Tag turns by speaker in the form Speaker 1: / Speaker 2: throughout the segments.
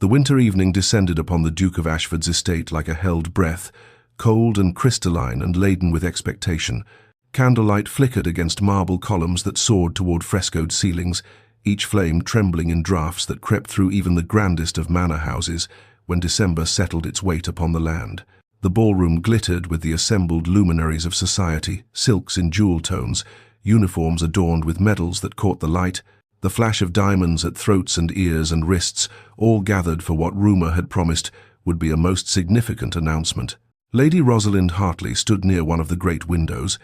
Speaker 1: The winter evening descended upon the Duke of Ashford's estate like a held breath, cold and crystalline and laden with expectation. Candlelight flickered against marble columns that soared toward frescoed ceilings, each flame trembling in draughts that crept through even the grandest of manor houses when December settled its weight upon the land. The ballroom glittered with the assembled luminaries of society, silks in jewel tones, uniforms adorned with medals that caught the light, the flash of diamonds at throats and ears and wrists, all gathered for what rumour had promised would be a most significant announcement. Lady Rosalind Hartley stood near one of the great windows,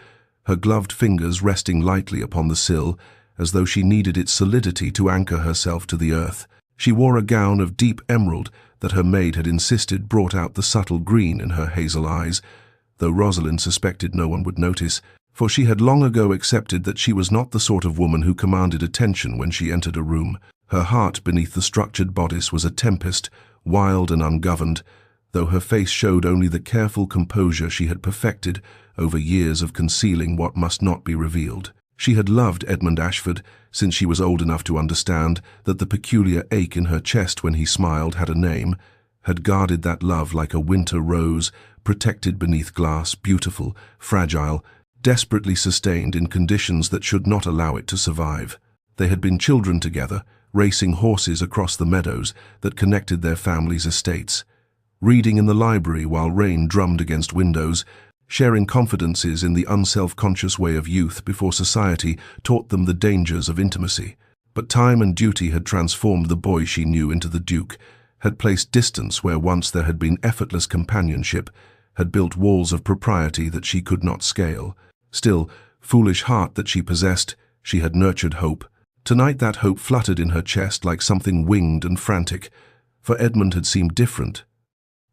Speaker 1: her gloved fingers resting lightly upon the sill, as though she needed its solidity to anchor herself to the earth. She wore a gown of deep emerald that her maid had insisted brought out the subtle green in her hazel eyes, though Rosalind suspected no one would notice, for she had long ago accepted that she was not the sort of woman who commanded attention when she entered a room. Her heart beneath the structured bodice was a tempest, wild and ungoverned, though her face showed only the careful composure she had perfected over years of concealing what must not be revealed. She had loved Edmund Ashford since she was old enough to understand that the peculiar ache in her chest when he smiled had a name, had guarded that love like a winter rose, protected beneath glass, beautiful, fragile, desperately sustained in conditions that should not allow it to survive. They had been children together, racing horses across the meadows that connected their families' estates, reading in the library while rain drummed against windows, sharing confidences in the unself-conscious way of youth before society taught them the dangers of intimacy. But time and duty had transformed the boy she knew into the Duke, had placed distance where once there had been effortless companionship, had built walls of propriety that she could not scale. Still, foolish heart that she possessed, she had nurtured hope. Tonight that hope fluttered in her chest like something winged and frantic, for Edmund had seemed different.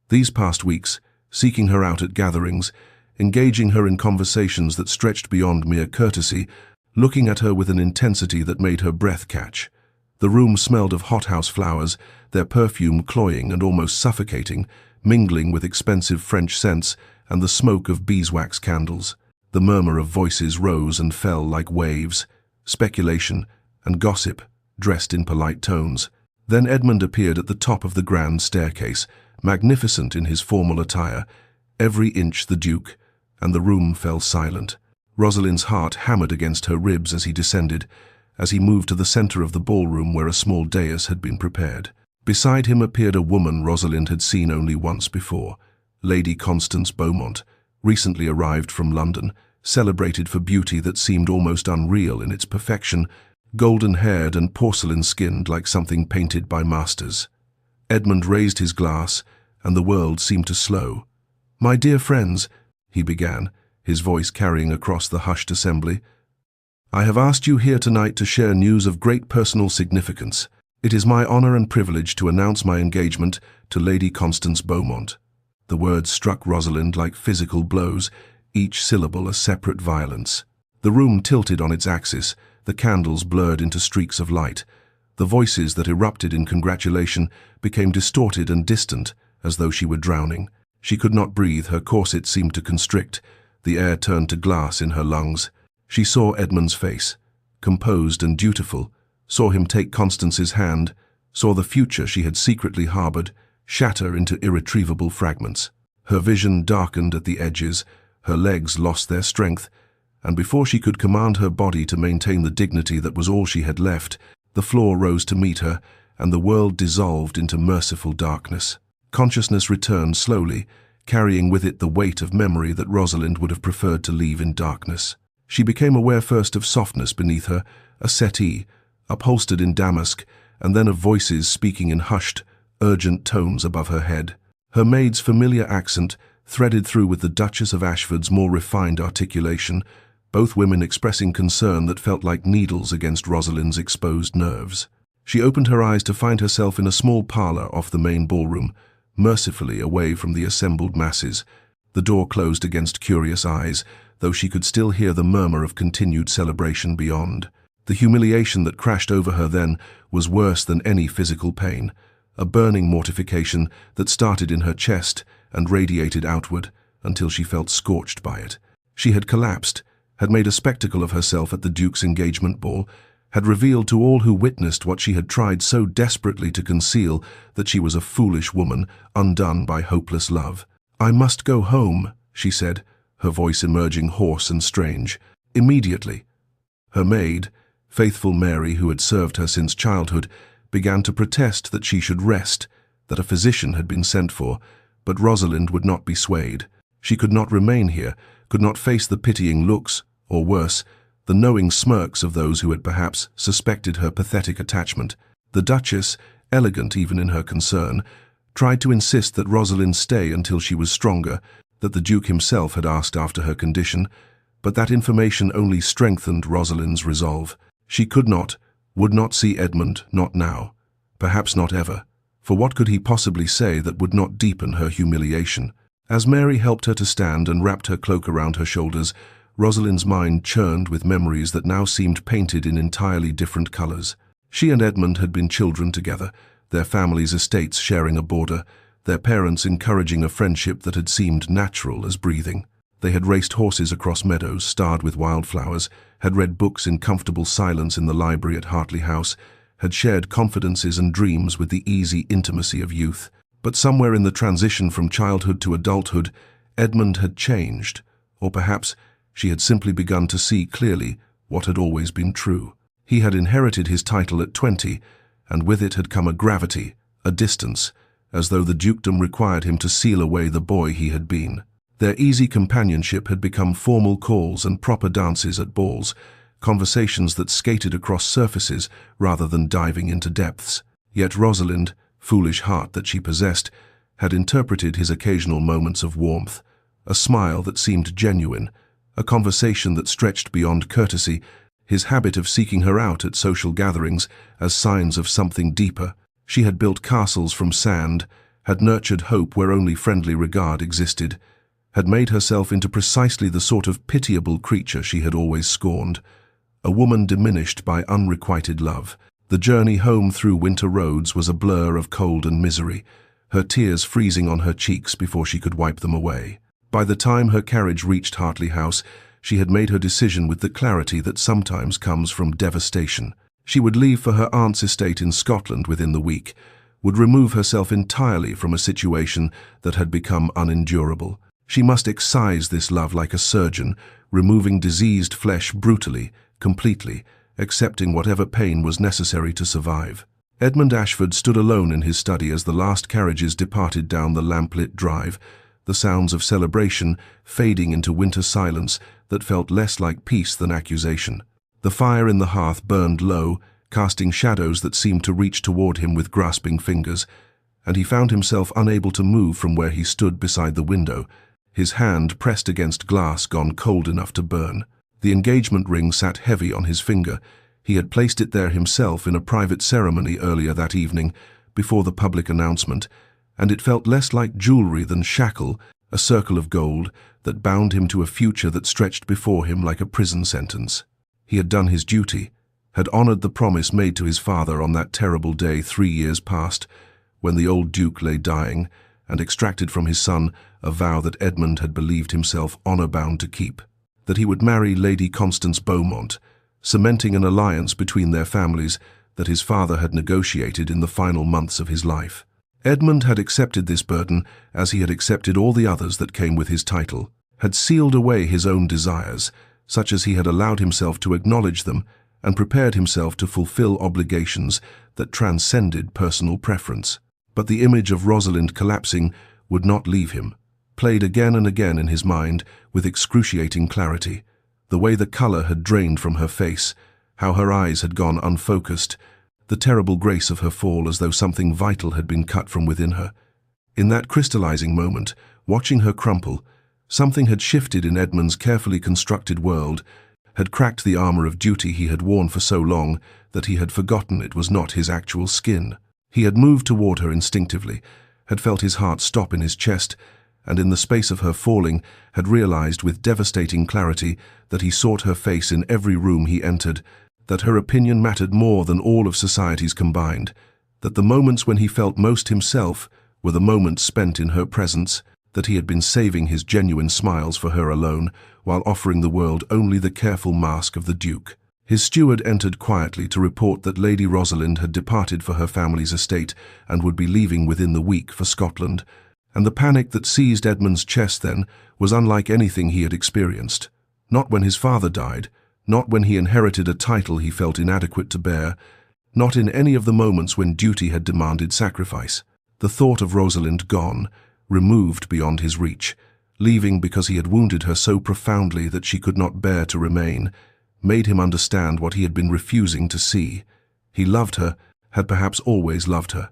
Speaker 1: These past weeks, seeking her out at gatherings, engaging her in conversations that stretched beyond mere courtesy, looking at her with an intensity that made her breath catch. The room smelled of hothouse flowers, their perfume cloying and almost suffocating, mingling with expensive French scents and the smoke of beeswax candles. The murmur of voices rose and fell like waves, speculation and gossip, dressed in polite tones. Then Edmund appeared at the top of the grand staircase, magnificent in his formal attire, every inch the Duke, and the room fell silent. Rosalind's heart hammered against her ribs as he descended, as he moved to the center of the ballroom where a small dais had been prepared. Beside him appeared a woman Rosalind had seen only once before, Lady Constance Beaumont, recently arrived from London, celebrated for beauty that seemed almost unreal in its perfection, golden-haired and porcelain-skinned like something painted by masters. Edmund raised his glass, and the world seemed to slow. "My dear friends," he began, his voice carrying across the hushed assembly, "I have asked you here tonight to share news of great personal significance. It is my honor and privilege to announce my engagement to Lady Constance Beaumont." The words struck Rosalind like physical blows, each syllable a separate violence. The room tilted on its axis, the candles blurred into streaks of light. The voices that erupted in congratulation became distorted and distant, as though she were drowning. She could not breathe, her corset seemed to constrict, the air turned to glass in her lungs. She saw Edmund's face, composed and dutiful, saw him take Constance's hand, saw the future she had secretly harbored shatter into irretrievable fragments. Her vision darkened at the edges, her legs lost their strength, and before she could command her body to maintain the dignity that was all she had left, the floor rose to meet her, and the world dissolved into merciful darkness. Consciousness returned slowly, carrying with it the weight of memory that Rosalind would have preferred to leave in darkness. She became aware first of softness beneath her, a settee, upholstered in damask, and then of voices speaking in hushed, urgent tones above her head. Her maid's familiar accent, threaded through with the Duchess of Ashford's more refined articulation, both women expressing concern that felt like needles against Rosalind's exposed nerves. She opened her eyes to find herself in a small parlor off the main ballroom, mercifully away from the assembled masses. The door closed against curious eyes, though she could still hear the murmur of continued celebration beyond. The humiliation that crashed over her then was worse than any physical pain, a burning mortification that started in her chest and radiated outward until she felt scorched by it. She had collapsed, had made a spectacle of herself at the Duke's engagement ball, had revealed to all who witnessed what she had tried so desperately to conceal, that she was a foolish woman, undone by hopeless love. "I must go home," she said, her voice emerging hoarse and strange. "Immediately." Her maid, faithful Mary, who had served her since childhood, began to protest that she should rest, that a physician had been sent for, but Rosalind would not be swayed. She could not remain here, could not face the pitying looks, or worse, the knowing smirks of those who had perhaps suspected her pathetic attachment. The Duchess, elegant even in her concern, tried to insist that Rosalind stay until she was stronger, that the Duke himself had asked after her condition, but that information only strengthened Rosalind's resolve. She could not, would not see Edmund, not now, perhaps not ever, for what could he possibly say that would not deepen her humiliation? As Mary helped her to stand and wrapped her cloak around her shoulders, Rosalind's mind churned with memories that now seemed painted in entirely different colors. She and Edmund had been children together, their families' estates sharing a border, their parents encouraging a friendship that had seemed natural as breathing. They had raced horses across meadows starred with wildflowers, had read books in comfortable silence in the library at Hartley House, had shared confidences and dreams with the easy intimacy of youth. But somewhere in the transition from childhood to adulthood, Edmund had changed, or perhaps she had simply begun to see clearly what had always been true. He had inherited his title at 20, and with it had come a gravity, a distance, as though the dukedom required him to seal away the boy he had been. Their easy companionship had become formal calls and proper dances at balls, conversations that skated across surfaces rather than diving into depths. Yet Rosalind, foolish heart that she possessed, had interpreted his occasional moments of warmth, a smile that seemed genuine, a conversation that stretched beyond courtesy, his habit of seeking her out at social gatherings as signs of something deeper. She had built castles from sand, had nurtured hope where only friendly regard existed, had made herself into precisely the sort of pitiable creature she had always scorned, a woman diminished by unrequited love. The journey home through winter roads was a blur of cold and misery, her tears freezing on her cheeks before she could wipe them away. By the time her carriage reached Hartley House, she had made her decision with the clarity that sometimes comes from devastation. She would leave for her aunt's estate in Scotland within the week, would remove herself entirely from a situation that had become unendurable. She must excise this love like a surgeon, removing diseased flesh brutally, completely, accepting whatever pain was necessary to survive. Edmund Ashford stood alone in his study as the last carriages departed down the lamplit drive, the sounds of celebration fading into winter silence that felt less like peace than accusation. The fire in the hearth burned low, casting shadows that seemed to reach toward him with grasping fingers, and he found himself unable to move from where he stood beside the window, his hand pressed against glass gone cold enough to burn. The engagement ring sat heavy on his finger. He had placed it there himself in a private ceremony earlier that evening, before the public announcement, and it felt less like jewelry than shackle, a circle of gold that bound him to a future that stretched before him like a prison sentence. He had done his duty, had honored the promise made to his father on that terrible day 3 years past, when the old Duke lay dying, and extracted from his son a vow that Edmund had believed himself honor-bound to keep, that he would marry Lady Constance Beaumont, cementing an alliance between their families that his father had negotiated in the final months of his life. Edmund had accepted this burden as he had accepted all the others that came with his title, had sealed away his own desires, such as he had allowed himself to acknowledge them, and prepared himself to fulfill obligations that transcended personal preference. But the image of Rosalind collapsing would not leave him, played again and again in his mind with excruciating clarity, the way the color had drained from her face, how her eyes had gone unfocused, the terrible grace of her fall as though something vital had been cut from within her. In that crystallizing moment, watching her crumple, something had shifted in Edmund's carefully constructed world, had cracked the armor of duty he had worn for so long that he had forgotten it was not his actual skin. He had moved toward her instinctively, had felt his heart stop in his chest, and in the space of her falling had realized with devastating clarity that he sought her face in every room he entered, that her opinion mattered more than all of society's combined, that the moments when he felt most himself were the moments spent in her presence, that he had been saving his genuine smiles for her alone, while offering the world only the careful mask of the Duke. His steward entered quietly to report that Lady Rosalind had departed for her family's estate and would be leaving within the week for Scotland, and the panic that seized Edmund's chest then was unlike anything he had experienced. Not when his father died, not when he inherited a title he felt inadequate to bear, not in any of the moments when duty had demanded sacrifice. The thought of Rosalind gone, removed beyond his reach, leaving because he had wounded her so profoundly that she could not bear to remain, made him understand what he had been refusing to see. He loved her, had perhaps always loved her,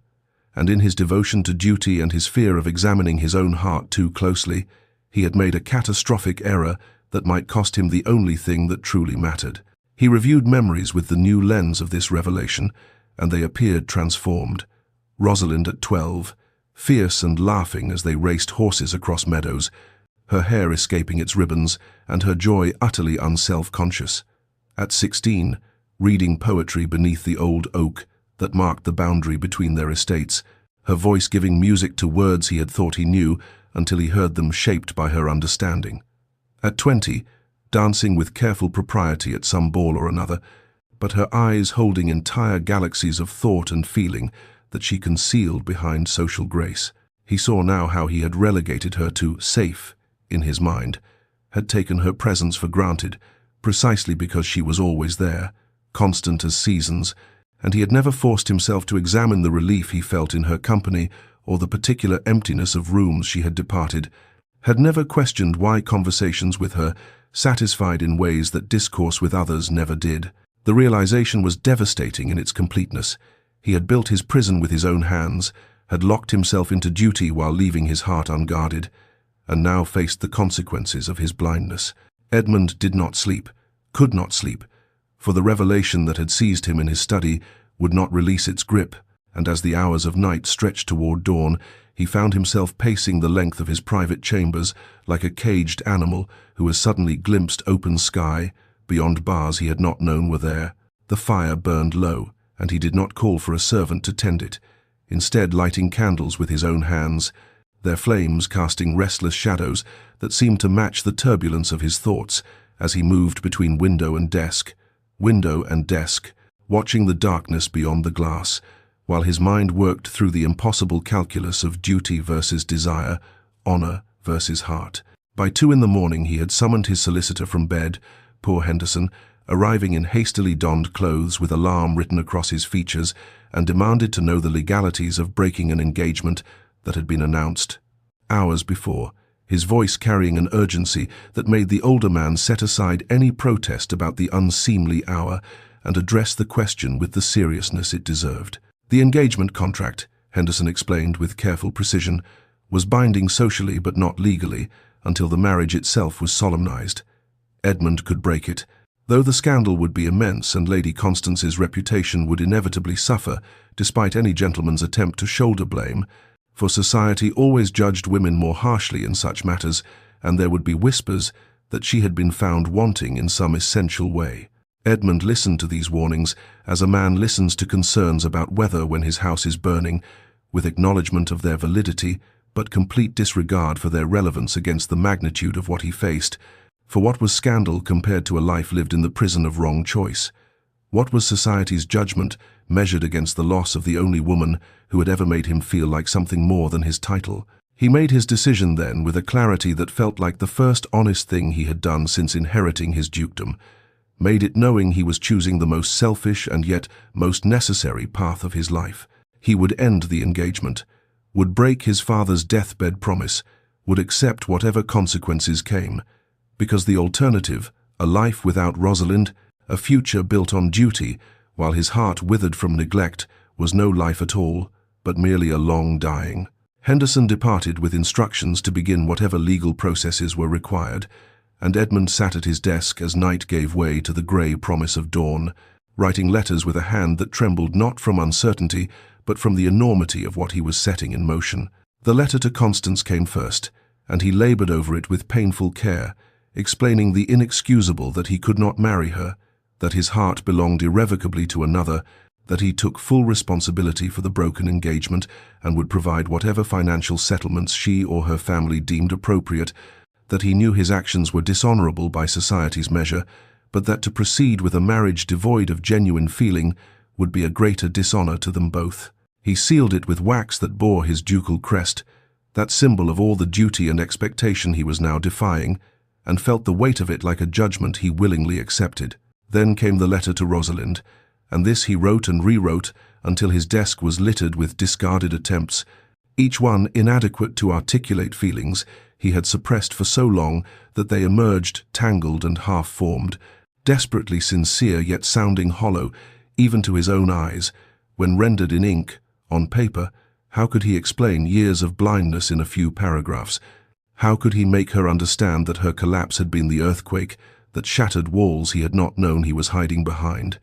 Speaker 1: and in his devotion to duty and his fear of examining his own heart too closely, he had made a catastrophic error that might cost him the only thing that truly mattered. He reviewed memories with the new lens of this revelation, and they appeared transformed. Rosalind at 12, fierce and laughing as they raced horses across meadows, her hair escaping its ribbons and her joy utterly unself-conscious. At 16, reading poetry beneath the old oak that marked the boundary between their estates, her voice giving music to words he had thought he knew until he heard them shaped by her understanding. At 20, dancing with careful propriety at some ball or another, but her eyes holding entire galaxies of thought and feeling that she concealed behind social grace. He saw now how he had relegated her to safe in his mind, had taken her presence for granted, precisely because she was always there, constant as seasons, and he had never forced himself to examine the relief he felt in her company or the particular emptiness of rooms she had departed, had never questioned why conversations with her satisfied in ways that discourse with others never did. The realization was devastating in its completeness. He had built his prison with his own hands, had locked himself into duty while leaving his heart unguarded, and now faced the consequences of his blindness. Edmund did not sleep, could not sleep, for the revelation that had seized him in his study would not release its grip, and as the hours of night stretched toward dawn, he found himself pacing the length of his private chambers like a caged animal who has suddenly glimpsed open sky beyond bars he had not known were there. The fire burned low, and he did not call for a servant to tend it, instead lighting candles with his own hands, their flames casting restless shadows that seemed to match the turbulence of his thoughts as he moved between window and desk, watching the darkness beyond the glass, while his mind worked through the impossible calculus of duty versus desire, honor versus heart. By 2 in the morning he had summoned his solicitor from bed, poor Henderson, arriving in hastily donned clothes with alarm written across his features, and demanded to know the legalities of breaking an engagement that had been announced hours before, his voice carrying an urgency that made the older man set aside any protest about the unseemly hour and address the question with the seriousness it deserved. The engagement contract, Henderson explained with careful precision, was binding socially but not legally until the marriage itself was solemnized. Edmund could break it, though the scandal would be immense and Lady Constance's reputation would inevitably suffer despite any gentleman's attempt to shoulder blame, for society always judged women more harshly in such matters, and there would be whispers that she had been found wanting in some essential way. Edmund listened to these warnings as a man listens to concerns about weather when his house is burning, with acknowledgement of their validity, but complete disregard for their relevance against the magnitude of what he faced. For what was scandal compared to a life lived in the prison of wrong choice? What was society's judgment measured against the loss of the only woman who had ever made him feel like something more than his title? He made his decision then with a clarity that felt like the first honest thing he had done since inheriting his dukedom, made it knowing he was choosing the most selfish and yet most necessary path of his life. He would end the engagement, would break his father's deathbed promise, would accept whatever consequences came, because the alternative, a life without Rosalind, a future built on duty, while his heart withered from neglect, was no life at all, but merely a long dying. Henderson departed with instructions to begin whatever legal processes were required, and Edmund sat at his desk as night gave way to the grey promise of dawn, writing letters with a hand that trembled not from uncertainty, but from the enormity of what he was setting in motion. The letter to Constance came first, and he laboured over it with painful care, explaining the inexcusable that he could not marry her, that his heart belonged irrevocably to another, that he took full responsibility for the broken engagement and would provide whatever financial settlements she or her family deemed appropriate, that he knew his actions were dishonourable by society's measure, but that to proceed with a marriage devoid of genuine feeling would be a greater dishonor to them both. He sealed it with wax that bore his ducal crest, that symbol of all the duty and expectation he was now defying, and felt the weight of it like a judgment he willingly accepted. Then came the letter to Rosalind, and this he wrote and rewrote until his desk was littered with discarded attempts, each one inadequate to articulate feelings he had suppressed for so long that they emerged tangled and half-formed, desperately sincere yet sounding hollow, even to his own eyes. When rendered in ink, on paper, how could he explain years of blindness in a few paragraphs? How could he make her understand that her collapse had been the earthquake that shattered walls he had not known he was hiding behind?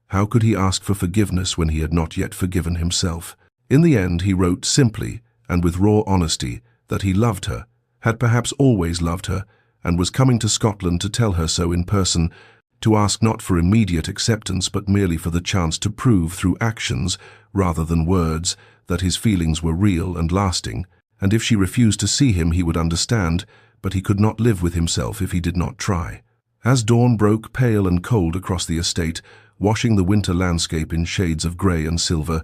Speaker 1: How could he ask for forgiveness when he had not yet forgiven himself? In the end, he wrote simply and with raw honesty that he loved her, had perhaps always loved her, and was coming to Scotland to tell her so in person, to ask not for immediate acceptance but merely for the chance to prove through actions, rather than words, that his feelings were real and lasting, and if she refused to see him he would understand, but he could not live with himself if he did not try. As dawn broke pale and cold across the estate, washing the winter landscape in shades of grey and silver,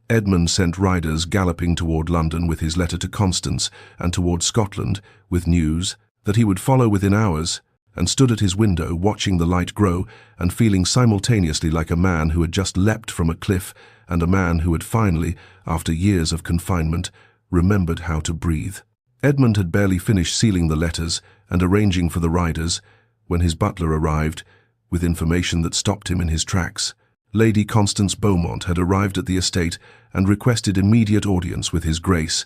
Speaker 1: Edmund sent riders galloping toward London with his letter to Constance, and toward Scotland with news that he would follow within hours, and stood at his window watching the light grow and feeling simultaneously like a man who had just leapt from a cliff and a man who had finally, after years of confinement, remembered how to breathe. Edmund had barely finished sealing the letters and arranging for the riders when his butler arrived with information that stopped him in his tracks. Lady Constance Beaumont had arrived at the estate and requested immediate audience with His Grace,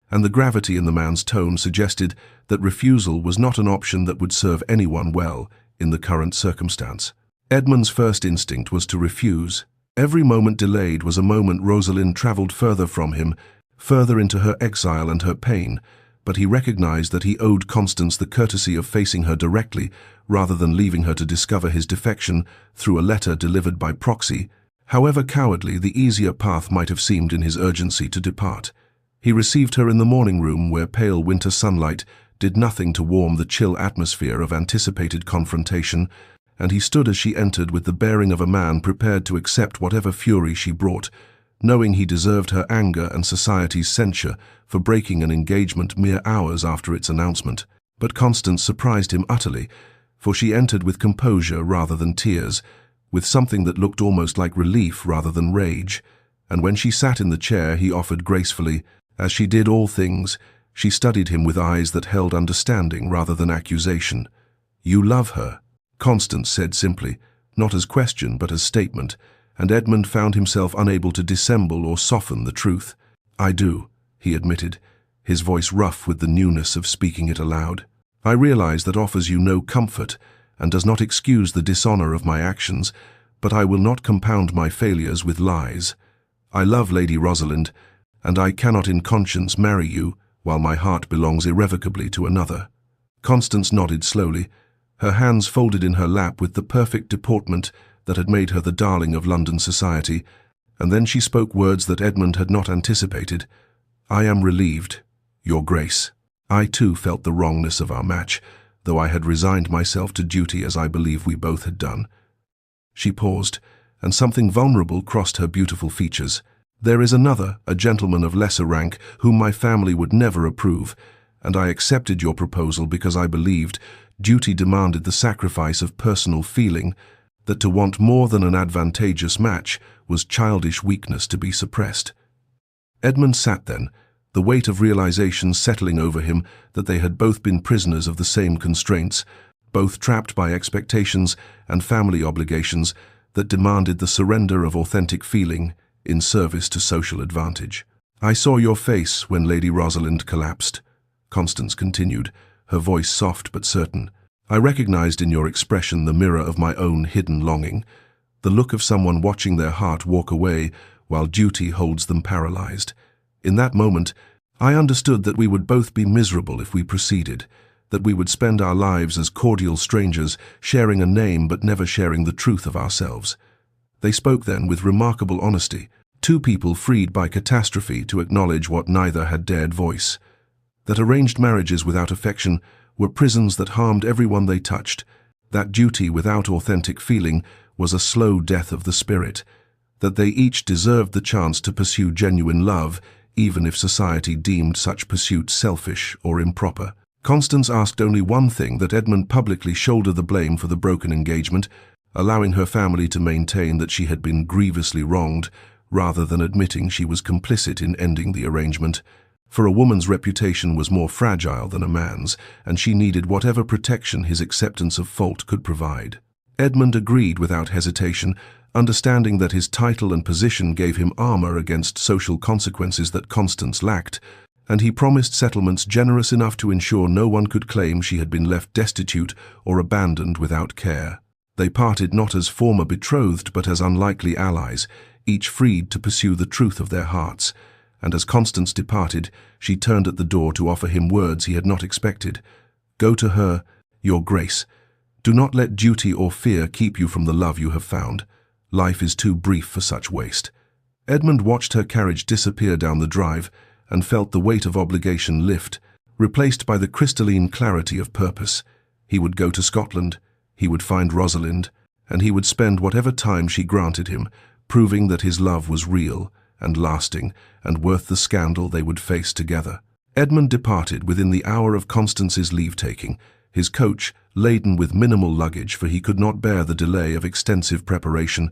Speaker 1: and the gravity in the man's tone suggested that refusal was not an option that would serve anyone well in the current circumstance. Edmund's first instinct was to refuse. Every moment delayed was a moment Rosalind travelled further from him, further into her exile and her pain, but he recognized that he owed Constance the courtesy of facing her directly, rather than leaving her to discover his defection through a letter delivered by proxy, however cowardly the easier path might have seemed in his urgency to depart. He received her in the morning room where pale winter sunlight did nothing to warm the chill atmosphere of anticipated confrontation, and he stood as she entered with the bearing of a man prepared to accept whatever fury she brought, knowing he deserved her anger and society's censure for breaking an engagement mere hours after its announcement. But Constance surprised him utterly, for she entered with composure rather than tears, with something that looked almost like relief rather than rage, and when she sat in the chair he offered gracefully, as she did all things, she studied him with eyes that held understanding rather than accusation. "You love her," Constance said simply, not as question but as statement, and Edmund found himself unable to dissemble or soften the truth. "I do," he admitted, his voice rough with the newness of speaking it aloud. "I realize that offers you no comfort and does not excuse the dishonor of my actions, but I will not compound my failures with lies. I love Lady Rosalind, and I cannot in conscience marry you while my heart belongs irrevocably to another." Constance nodded slowly, her hands folded in her lap with the perfect deportment that had made her the darling of London society, and then she spoke words that Edmund had not anticipated. "I am relieved, Your Grace. I too felt the wrongness of our match, though I had resigned myself to duty as I believe we both had done." She paused, and something vulnerable crossed her beautiful features. "There is another, a gentleman of lesser rank, whom my family would never approve, and I accepted your proposal because I believed duty demanded the sacrifice of personal feeling, that to want more than an advantageous match was childish weakness to be suppressed." Edmund sat then, the weight of realization settling over him that they had both been prisoners of the same constraints, both trapped by expectations and family obligations that demanded the surrender of authentic feeling in service to social advantage. "I saw your face when Lady Rosalind collapsed," Constance continued, her voice soft but certain. "I recognized in your expression the mirror of my own hidden longing, the look of someone watching their heart walk away while duty holds them paralyzed. In that moment, I understood that we would both be miserable if we proceeded, that we would spend our lives as cordial strangers, sharing a name but never sharing the truth of ourselves." They spoke then with remarkable honesty, two people freed by catastrophe to acknowledge what neither had dared voice: that arranged marriages without affection were prisons that harmed everyone they touched, That duty without authentic feeling was a slow death of the spirit, that they each deserved the chance to pursue genuine love, even if society deemed such pursuit selfish or improper. Constance asked only one thing: that Edmund publicly shoulder the blame for the broken engagement, allowing her family to maintain that she had been grievously wronged, rather than admitting she was complicit in ending the arrangement. For a woman's reputation was more fragile than a man's, and she needed whatever protection his acceptance of fault could provide. Edmund agreed without hesitation, understanding that his title and position gave him armor against social consequences that Constance lacked, and he promised settlements generous enough to ensure no one could claim she had been left destitute or abandoned without care. They parted not as former betrothed but as unlikely allies, each freed to pursue the truth of their hearts. And as Constance departed, she turned at the door to offer him words he had not expected. "Go to her, your grace. Do not let duty or fear keep you from the love you have found. Life is too brief for such waste." Edmund watched her carriage disappear down the drive and felt the weight of obligation lift, replaced by the crystalline clarity of purpose. He would go to Scotland, he would find Rosalind, and he would spend whatever time she granted him, proving that his love was real and lasting and worth the scandal they would face together. Edmund departed within the hour of Constance's leave-taking, his coach laden with minimal luggage, for he could not bear the delay of extensive preparation,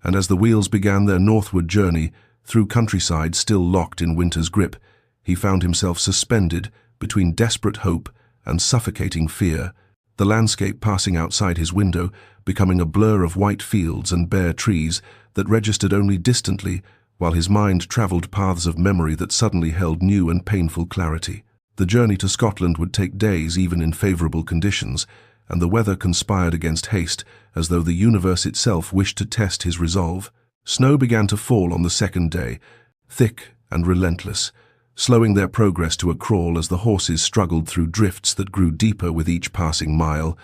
Speaker 1: and as the wheels began their northward journey, through countryside still locked in winter's grip, he found himself suspended between desperate hope and suffocating fear, the landscape passing outside his window, becoming a blur of white fields and bare trees that registered only distantly, while his mind travelled paths of memory that suddenly held new and painful clarity. The journey to Scotland would take days even in favourable conditions, and the weather conspired against haste, as though the universe itself wished to test his resolve. Snow began to fall on the second day, thick and relentless, slowing their progress to a crawl as the horses struggled through drifts that grew deeper with each passing mile,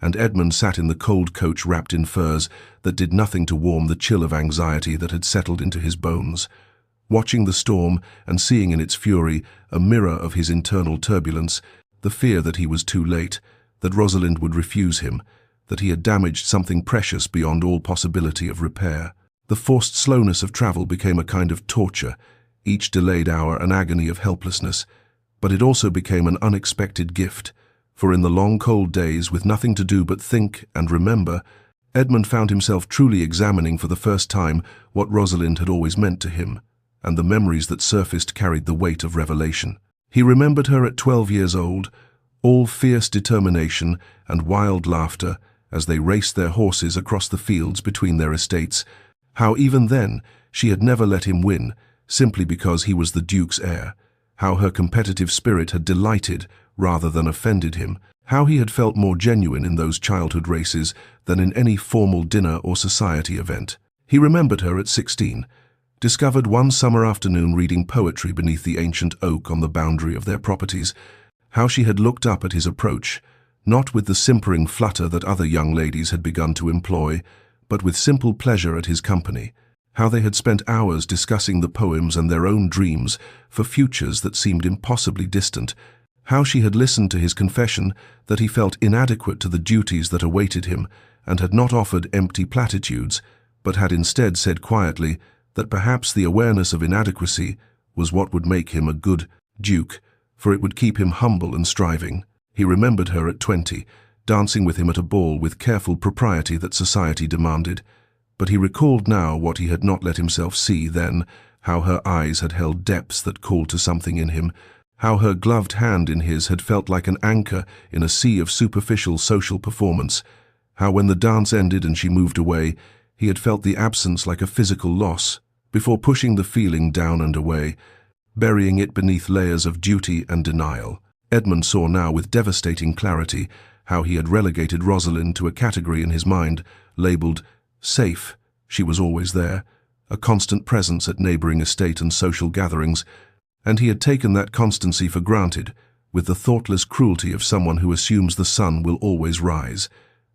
Speaker 1: and Edmund sat in the cold coach wrapped in furs that did nothing to warm the chill of anxiety that had settled into his bones. Watching the storm and seeing in its fury a mirror of his internal turbulence, the fear that he was too late, that Rosalind would refuse him, that he had damaged something precious beyond all possibility of repair. The forced slowness of travel became a kind of torture, each delayed hour an agony of helplessness, but it also became an unexpected gift, for in the long cold days, with nothing to do but think and remember, Edmund found himself truly examining for the first time what Rosalind had always meant to him, and the memories that surfaced carried the weight of revelation. He remembered her at 12 years old, all fierce determination and wild laughter as they raced their horses across the fields between their estates, how even then she had never let him win, simply because he was the Duke's heir, how her competitive spirit had delighted rather than offended him, how he had felt more genuine in those childhood races than in any formal dinner or society event. He remembered her at 16, discovered one summer afternoon reading poetry beneath the ancient oak on the boundary of their properties, how she had looked up at his approach, not with the simpering flutter that other young ladies had begun to employ, but with simple pleasure at his company, how they had spent hours discussing the poems and their own dreams for futures that seemed impossibly distant, how she had listened to his confession that he felt inadequate to the duties that awaited him and had not offered empty platitudes, but had instead said quietly that perhaps the awareness of inadequacy was what would make him a good duke, for it would keep him humble and striving. He remembered her at 20, dancing with him at a ball with careful propriety that society demanded, but he recalled now what he had not let himself see then, how her eyes had held depths that called to something in him, how her gloved hand in his had felt like an anchor in a sea of superficial social performance, how when the dance ended and she moved away, he had felt the absence like a physical loss, before pushing the feeling down and away, burying it beneath layers of duty and denial. Edmund saw now with devastating clarity how he had relegated Rosalind to a category in his mind labelled safe. She was always there, a constant presence at neighbouring estate and social gatherings, and he had taken that constancy for granted, with the thoughtless cruelty of someone who assumes the sun will always rise,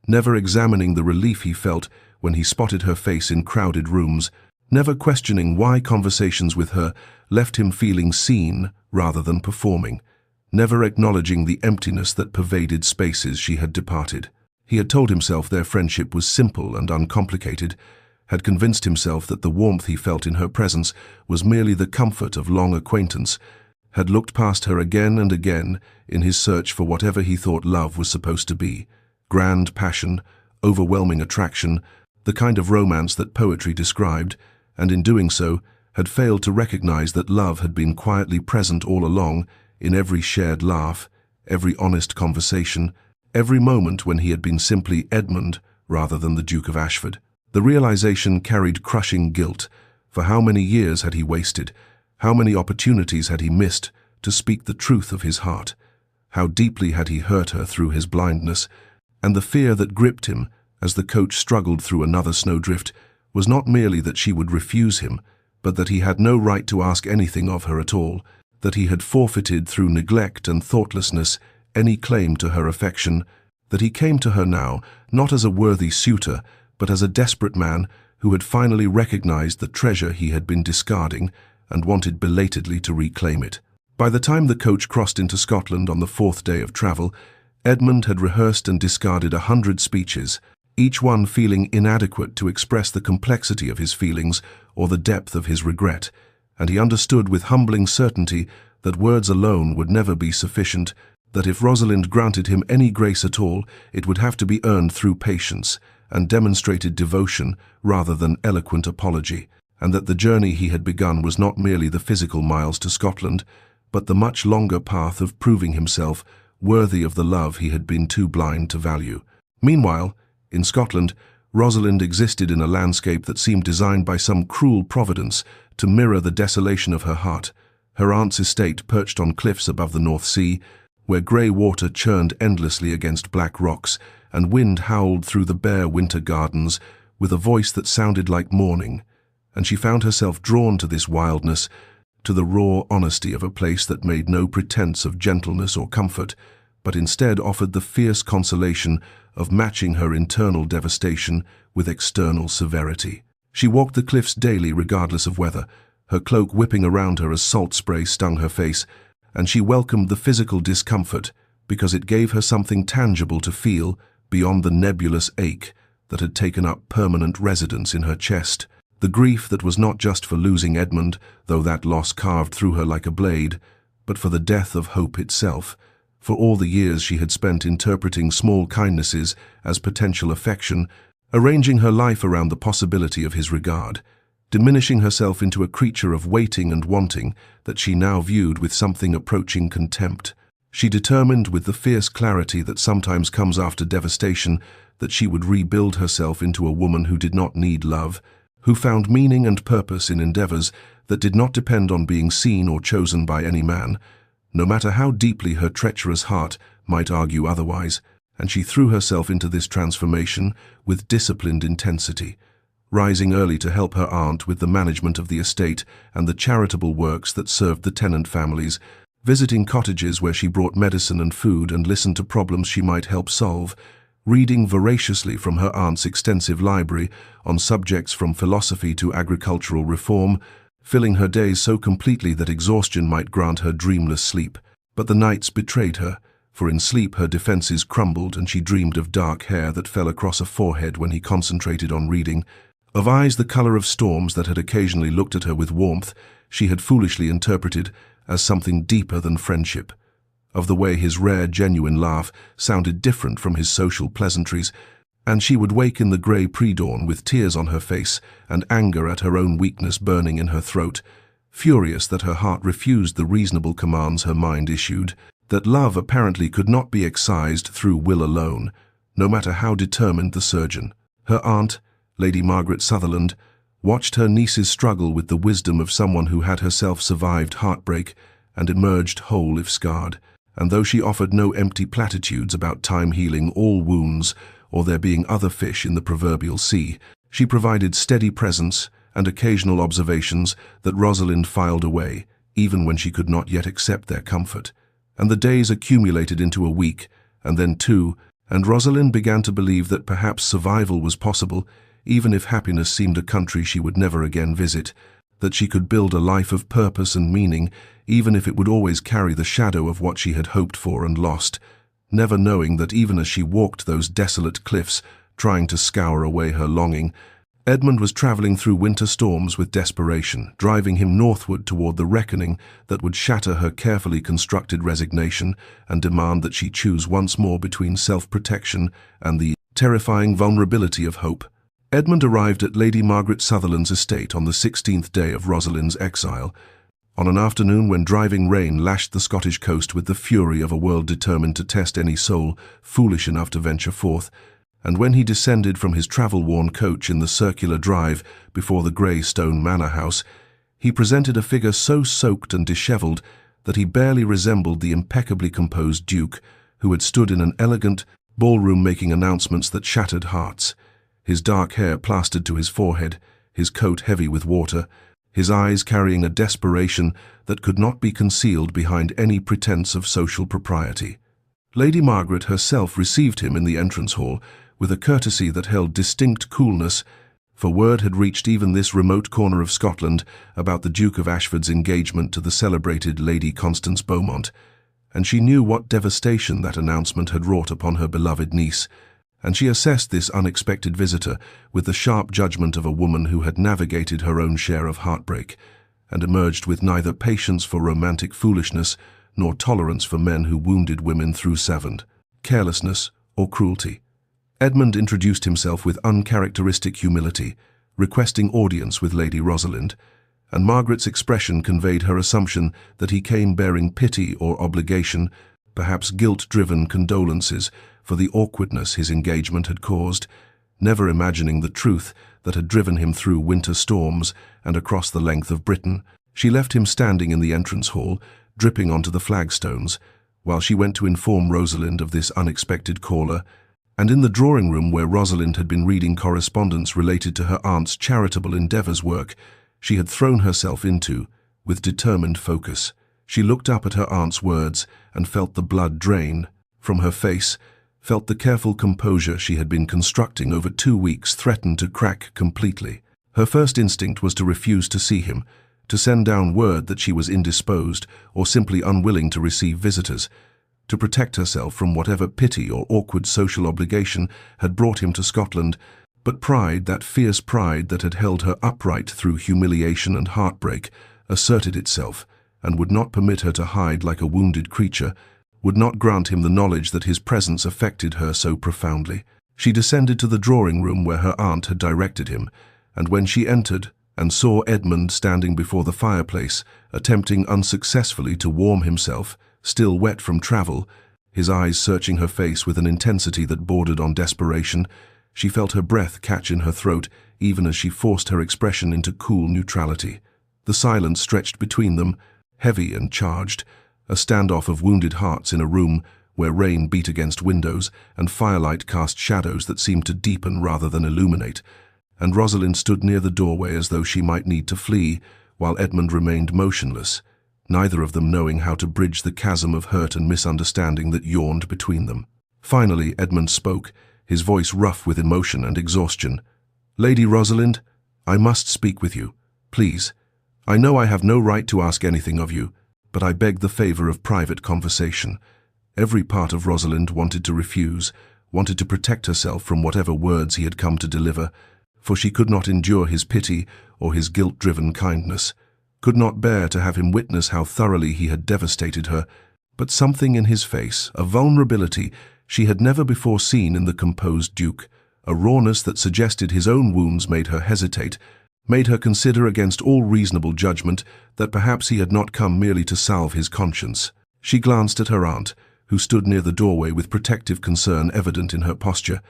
Speaker 1: never examining the relief he felt when he spotted her face in crowded rooms, never questioning why conversations with her left him feeling seen rather than performing, never acknowledging the emptiness that pervaded spaces she had departed. He had told himself their friendship was simple and uncomplicated, had convinced himself that the warmth he felt in her presence was merely the comfort of long acquaintance, had looked past her again and again in his search for whatever he thought love was supposed to be: grand passion, overwhelming attraction, the kind of romance that poetry described, and in doing so had failed to recognize that love had been quietly present all along, in every shared laugh, every honest conversation, every moment when he had been simply Edmund rather than the Duke of Ashford. The realization carried crushing guilt, for how many years had he wasted, how many opportunities had he missed to speak the truth of his heart, how deeply had he hurt her through his blindness, and the fear that gripped him as the coach struggled through another snowdrift was not merely that she would refuse him, but that he had no right to ask anything of her at all, that he had forfeited through neglect and thoughtlessness any claim to her affection, that he came to her now not as a worthy suitor, but as a desperate man who had finally recognized the treasure he had been discarding and wanted belatedly to reclaim it. By the time the coach crossed into Scotland on the 4th day of travel, Edmund had rehearsed and discarded 100 speeches, each one feeling inadequate to express the complexity of his feelings or the depth of his regret, and he understood with humbling certainty that words alone would never be sufficient, that if Rosalind granted him any grace at all, it would have to be earned through patience and demonstrated devotion rather than eloquent apology, and that the journey he had begun was not merely the physical miles to Scotland, but the much longer path of proving himself worthy of the love he had been too blind to value. Meanwhile, in Scotland, Rosalind existed in a landscape that seemed designed by some cruel providence to mirror the desolation of her heart. Her aunt's estate perched on cliffs above the North Sea, where grey water churned endlessly against black rocks, and wind howled through the bare winter gardens with a voice that sounded like mourning, and she found herself drawn to this wildness, to the raw honesty of a place that made no pretense of gentleness or comfort, but instead offered the fierce consolation of matching her internal devastation with external severity. She walked the cliffs daily regardless of weather, her cloak whipping around her as salt spray stung her face, and she welcomed the physical discomfort because it gave her something tangible to feel beyond the nebulous ache that had taken up permanent residence in her chest. The grief that was not just for losing Edmund, though that loss carved through her like a blade, but for the death of hope itself, for all the years she had spent interpreting small kindnesses as potential affection, arranging her life around the possibility of his regard, diminishing herself into a creature of waiting and wanting that she now viewed with something approaching contempt. She determined, with the fierce clarity that sometimes comes after devastation, that she would rebuild herself into a woman who did not need love, who found meaning and purpose in endeavors that did not depend on being seen or chosen by any man, no matter how deeply her treacherous heart might argue otherwise, and she threw herself into this transformation with disciplined intensity, rising early to help her aunt with the management of the estate and the charitable works that served the tenant families, visiting cottages where she brought medicine and food and listened to problems she might help solve, reading voraciously from her aunt's extensive library on subjects from philosophy to agricultural reform, filling her days so completely that exhaustion might grant her dreamless sleep. But the nights betrayed her, for in sleep her defenses crumbled and she dreamed of dark hair that fell across a forehead when he concentrated on reading, of eyes the color of storms that had occasionally looked at her with warmth she had foolishly interpreted as something deeper than friendship, of the way his rare, genuine laugh sounded different from his social pleasantries, and she would wake in the grey pre-dawn with tears on her face and anger at her own weakness burning in her throat, furious that her heart refused the reasonable commands her mind issued, that love apparently could not be excised through will alone, no matter how determined the surgeon. Her aunt, Lady Margaret Sutherland, watched her niece's struggle with the wisdom of someone who had herself survived heartbreak and emerged whole if scarred, and though she offered no empty platitudes about time healing all wounds or there being other fish in the proverbial sea, she provided steady presence and occasional observations that Rosalind filed away, even when she could not yet accept their comfort. And the days accumulated into a week, and then 2, and Rosalind began to believe that perhaps survival was possible, even if happiness seemed a country she would never again visit, that she could build a life of purpose and meaning, even if it would always carry the shadow of what she had hoped for and lost, never knowing that even as she walked those desolate cliffs, trying to scour away her longing, Edmund was traveling through winter storms with desperation, driving him northward toward the reckoning that would shatter her carefully constructed resignation and demand that she choose once more between self-protection and the terrifying vulnerability of hope. Edmund arrived at Lady Margaret Sutherland's estate on the 16th day of Rosalind's exile, on an afternoon when driving rain lashed the Scottish coast with the fury of a world determined to test any soul foolish enough to venture forth. And when he descended from his travel-worn coach in the circular drive before the grey stone manor house, he presented a figure so soaked and dishevelled that he barely resembled the impeccably composed Duke who had stood in an elegant ballroom making announcements that shattered hearts, his dark hair plastered to his forehead, his coat heavy with water, his eyes carrying a desperation that could not be concealed behind any pretense of social propriety. Lady Margaret herself received him in the entrance hall with a courtesy that held distinct coolness, for word had reached even this remote corner of Scotland about the Duke of Ashford's engagement to the celebrated Lady Constance Beaumont, and she knew what devastation that announcement had wrought upon her beloved niece, and she assessed this unexpected visitor with the sharp judgment of a woman who had navigated her own share of heartbreak, and emerged with neither patience for romantic foolishness nor tolerance for men who wounded women through savant carelessness or cruelty. Edmund introduced himself with uncharacteristic humility, requesting audience with Lady Rosalind, and Margaret's expression conveyed her assumption that he came bearing pity or obligation, perhaps guilt-driven condolences for the awkwardness his engagement had caused, never imagining the truth that had driven him through winter storms and across the length of Britain. She left him standing in the entrance hall, dripping onto the flagstones, while she went to inform Rosalind of this unexpected caller, and in the drawing room where Rosalind had been reading correspondence related to her aunt's charitable endeavours work she had thrown herself into, with determined focus. She looked up at her aunt's words and felt the blood drain from her face, felt the careful composure she had been constructing over 2 weeks threaten to crack completely. Her first instinct was to refuse to see him, to send down word that she was indisposed or simply unwilling to receive visitors, to protect herself from whatever pity or awkward social obligation had brought him to Scotland, but pride, that fierce pride that had held her upright through humiliation and heartbreak, asserted itself, and would not permit her to hide like a wounded creature, would not grant him the knowledge that his presence affected her so profoundly. She descended to the drawing room where her aunt had directed him, and when she entered and saw Edmund standing before the fireplace, attempting unsuccessfully to warm himself, still wet from travel, his eyes searching her face with an intensity that bordered on desperation, she felt her breath catch in her throat even as she forced her expression into cool neutrality. The silence stretched between them, heavy and charged, a standoff of wounded hearts in a room where rain beat against windows and firelight cast shadows that seemed to deepen rather than illuminate, and Rosalind stood near the doorway as though she might need to flee, while Edmund remained motionless, neither of them knowing how to bridge the chasm of hurt and misunderstanding that yawned between them. Finally, Edmund spoke, his voice rough with emotion and exhaustion. "Lady Rosalind, I must speak with you, please. I know I have no right to ask anything of you, but I beg the favour of private conversation." Every part of Rosalind wanted to refuse, wanted to protect herself from whatever words he had come to deliver, for she could not endure his pity or his guilt-driven kindness, could not bear to have him witness how thoroughly he had devastated her, but something in his face, a vulnerability she had never before seen in the composed Duke, a rawness that suggested his own wounds made her hesitate, made her consider against all reasonable judgment that perhaps he had not come merely to salve his conscience. She glanced at her aunt, who stood near the doorway with protective concern evident in her posture,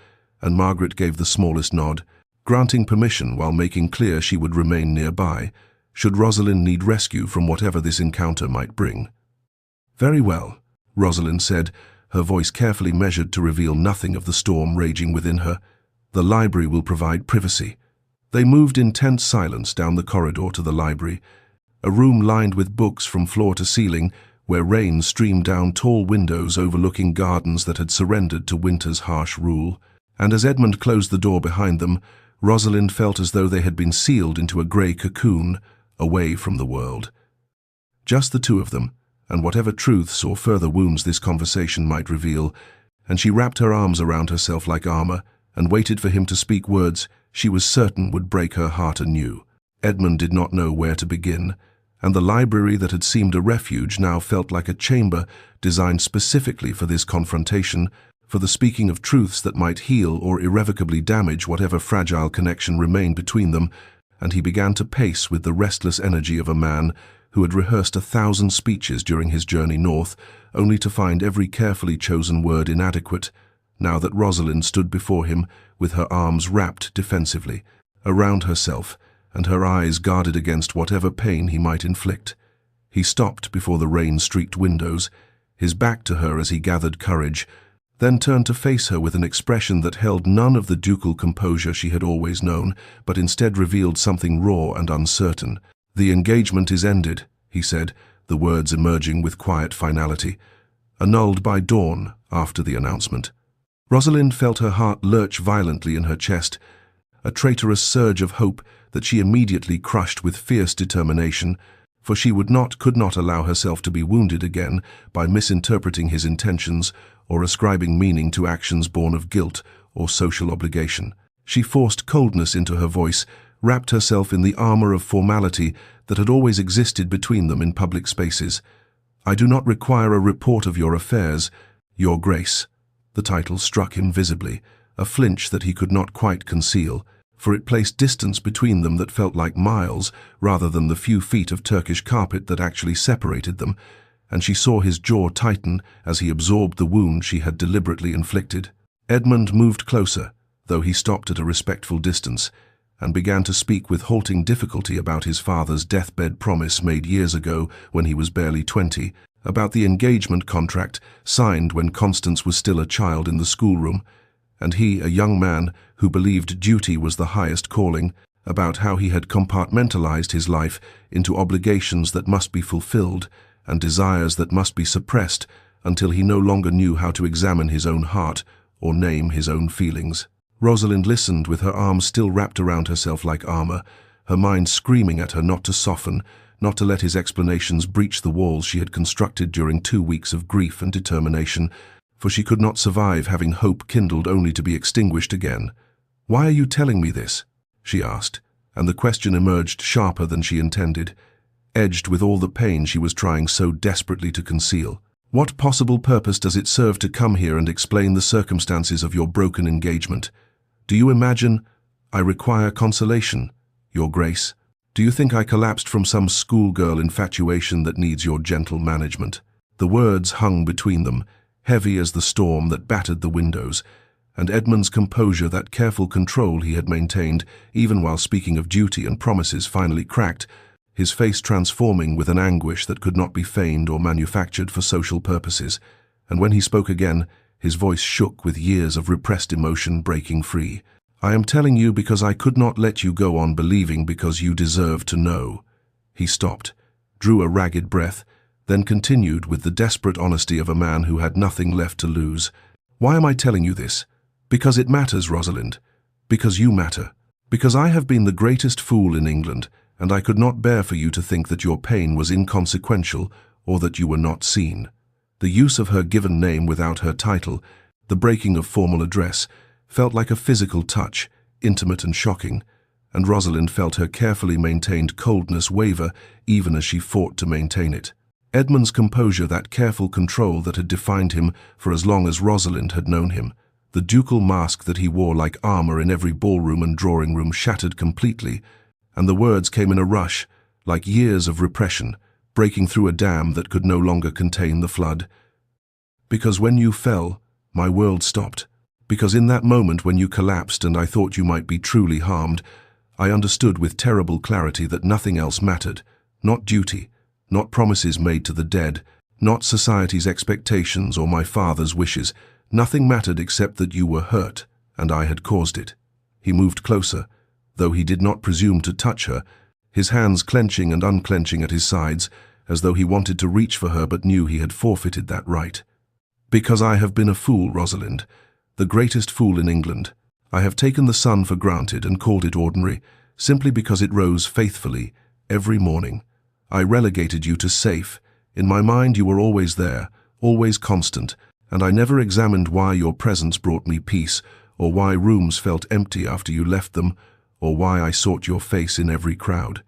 Speaker 1: and Margaret gave the smallest nod, granting permission while making clear she would remain nearby, should Rosalind need rescue from whatever this encounter might bring. "Very well," Rosalind said, her voice carefully measured to reveal nothing of the storm raging within her. "The library will provide privacy." They moved in tense silence down the corridor to the library, a room lined with books from floor to ceiling, where rain streamed down tall windows overlooking gardens that had surrendered to winter's harsh rule. And as Edmund closed the door behind them, Rosalind felt as though they had been sealed into a grey cocoon, away from the world. Just the two of them, and whatever truths or further wounds this conversation might reveal, and she wrapped her arms around herself like armor and waited for him to speak words she was certain would break her heart anew. Edmund did not know where to begin, and the library that had seemed a refuge now felt like a chamber designed specifically for this confrontation, for the speaking of truths that might heal or irrevocably damage whatever fragile connection remained between them, and he began to pace with the restless energy of a man who had rehearsed 1,000 speeches during his journey north, only to find every carefully chosen word inadequate, now that Rosalind stood before him with her arms wrapped defensively around herself and her eyes guarded against whatever pain he might inflict. He stopped before the rain-streaked windows, his back to her as he gathered courage, then turned to face her with an expression that held none of the ducal composure she had always known, but instead revealed something raw and uncertain. "The engagement is ended," he said, the words emerging with quiet finality. "Annulled by dawn," after the announcement. Rosalind felt her heart lurch violently in her chest, a traitorous surge of hope that she immediately crushed with fierce determination, for she could not allow herself to be wounded again by misinterpreting his intentions or ascribing meaning to actions born of guilt or social obligation. She forced coldness into her voice, wrapped herself in the armor of formality that had always existed between them in public spaces. "I do not require a report of your affairs, Your Grace." The title struck him visibly, a flinch that he could not quite conceal, for it placed distance between them that felt like miles rather than the few feet of Turkish carpet that actually separated them, and she saw his jaw tighten as he absorbed the wound she had deliberately inflicted. Edmund moved closer, though he stopped at a respectful distance, and began to speak with halting difficulty about his father's deathbed promise made years ago when he was barely 20, about the engagement contract signed when Constance was still a child in the schoolroom, and he, a young man who believed duty was the highest calling, about how he had compartmentalized his life into obligations that must be fulfilled and desires that must be suppressed until he no longer knew how to examine his own heart or name his own feelings. Rosalind listened with her arms still wrapped around herself like armor, her mind screaming at her not to soften, not to let his explanations breach the walls she had constructed during 2 weeks of grief and determination, for she could not survive having hope kindled only to be extinguished again. "Why are you telling me this?" she asked, and the question emerged sharper than she intended, edged with all the pain she was trying so desperately to conceal. "What possible purpose does it serve to come here and explain the circumstances of your broken engagement? Do you imagine I require consolation, Your Grace? Do you think I collapsed from some schoolgirl infatuation that needs your gentle management?" The words hung between them, heavy as the storm that battered the windows, and Edmund's composure, that careful control he had maintained even while speaking of duty and promises, finally cracked, his face transforming with an anguish that could not be feigned or manufactured for social purposes, and when he spoke again, his voice shook with years of repressed emotion breaking free. "I am telling you because I could not let you go on believing because you deserve to know." He stopped, drew a ragged breath, then continued with the desperate honesty of a man who had nothing left to lose. "Why am I telling you this? Because it matters, Rosalind. Because you matter. Because I have been the greatest fool in England, and I could not bear for you to think that your pain was inconsequential or that you were not seen." The use of her given name without her title, the breaking of formal address, felt like a physical touch, intimate and shocking, and Rosalind felt her carefully maintained coldness waver even as she fought to maintain it. Edmund's composure, that careful control that had defined him for as long as Rosalind had known him, the ducal mask that he wore like armor in every ballroom and drawing room, shattered completely, and the words came in a rush, like years of repression, breaking through a dam that could no longer contain the flood. "Because when you fell, my world stopped. Because in that moment when you collapsed and I thought you might be truly harmed, I understood with terrible clarity that nothing else mattered, not duty, not promises made to the dead, not society's expectations or my father's wishes. Nothing mattered except that you were hurt, and I had caused it." He moved closer, though he did not presume to touch her, his hands clenching and unclenching at his sides, as though he wanted to reach for her but knew he had forfeited that right. "Because I have been a fool, Rosalind, the greatest fool in England. I have taken the sun for granted and called it ordinary, simply because it rose faithfully every morning. I relegated you to safe, In my mind you were always there, always constant, and I never examined why your presence brought me peace, or why rooms felt empty after you left them, or why I sought your face in every crowd."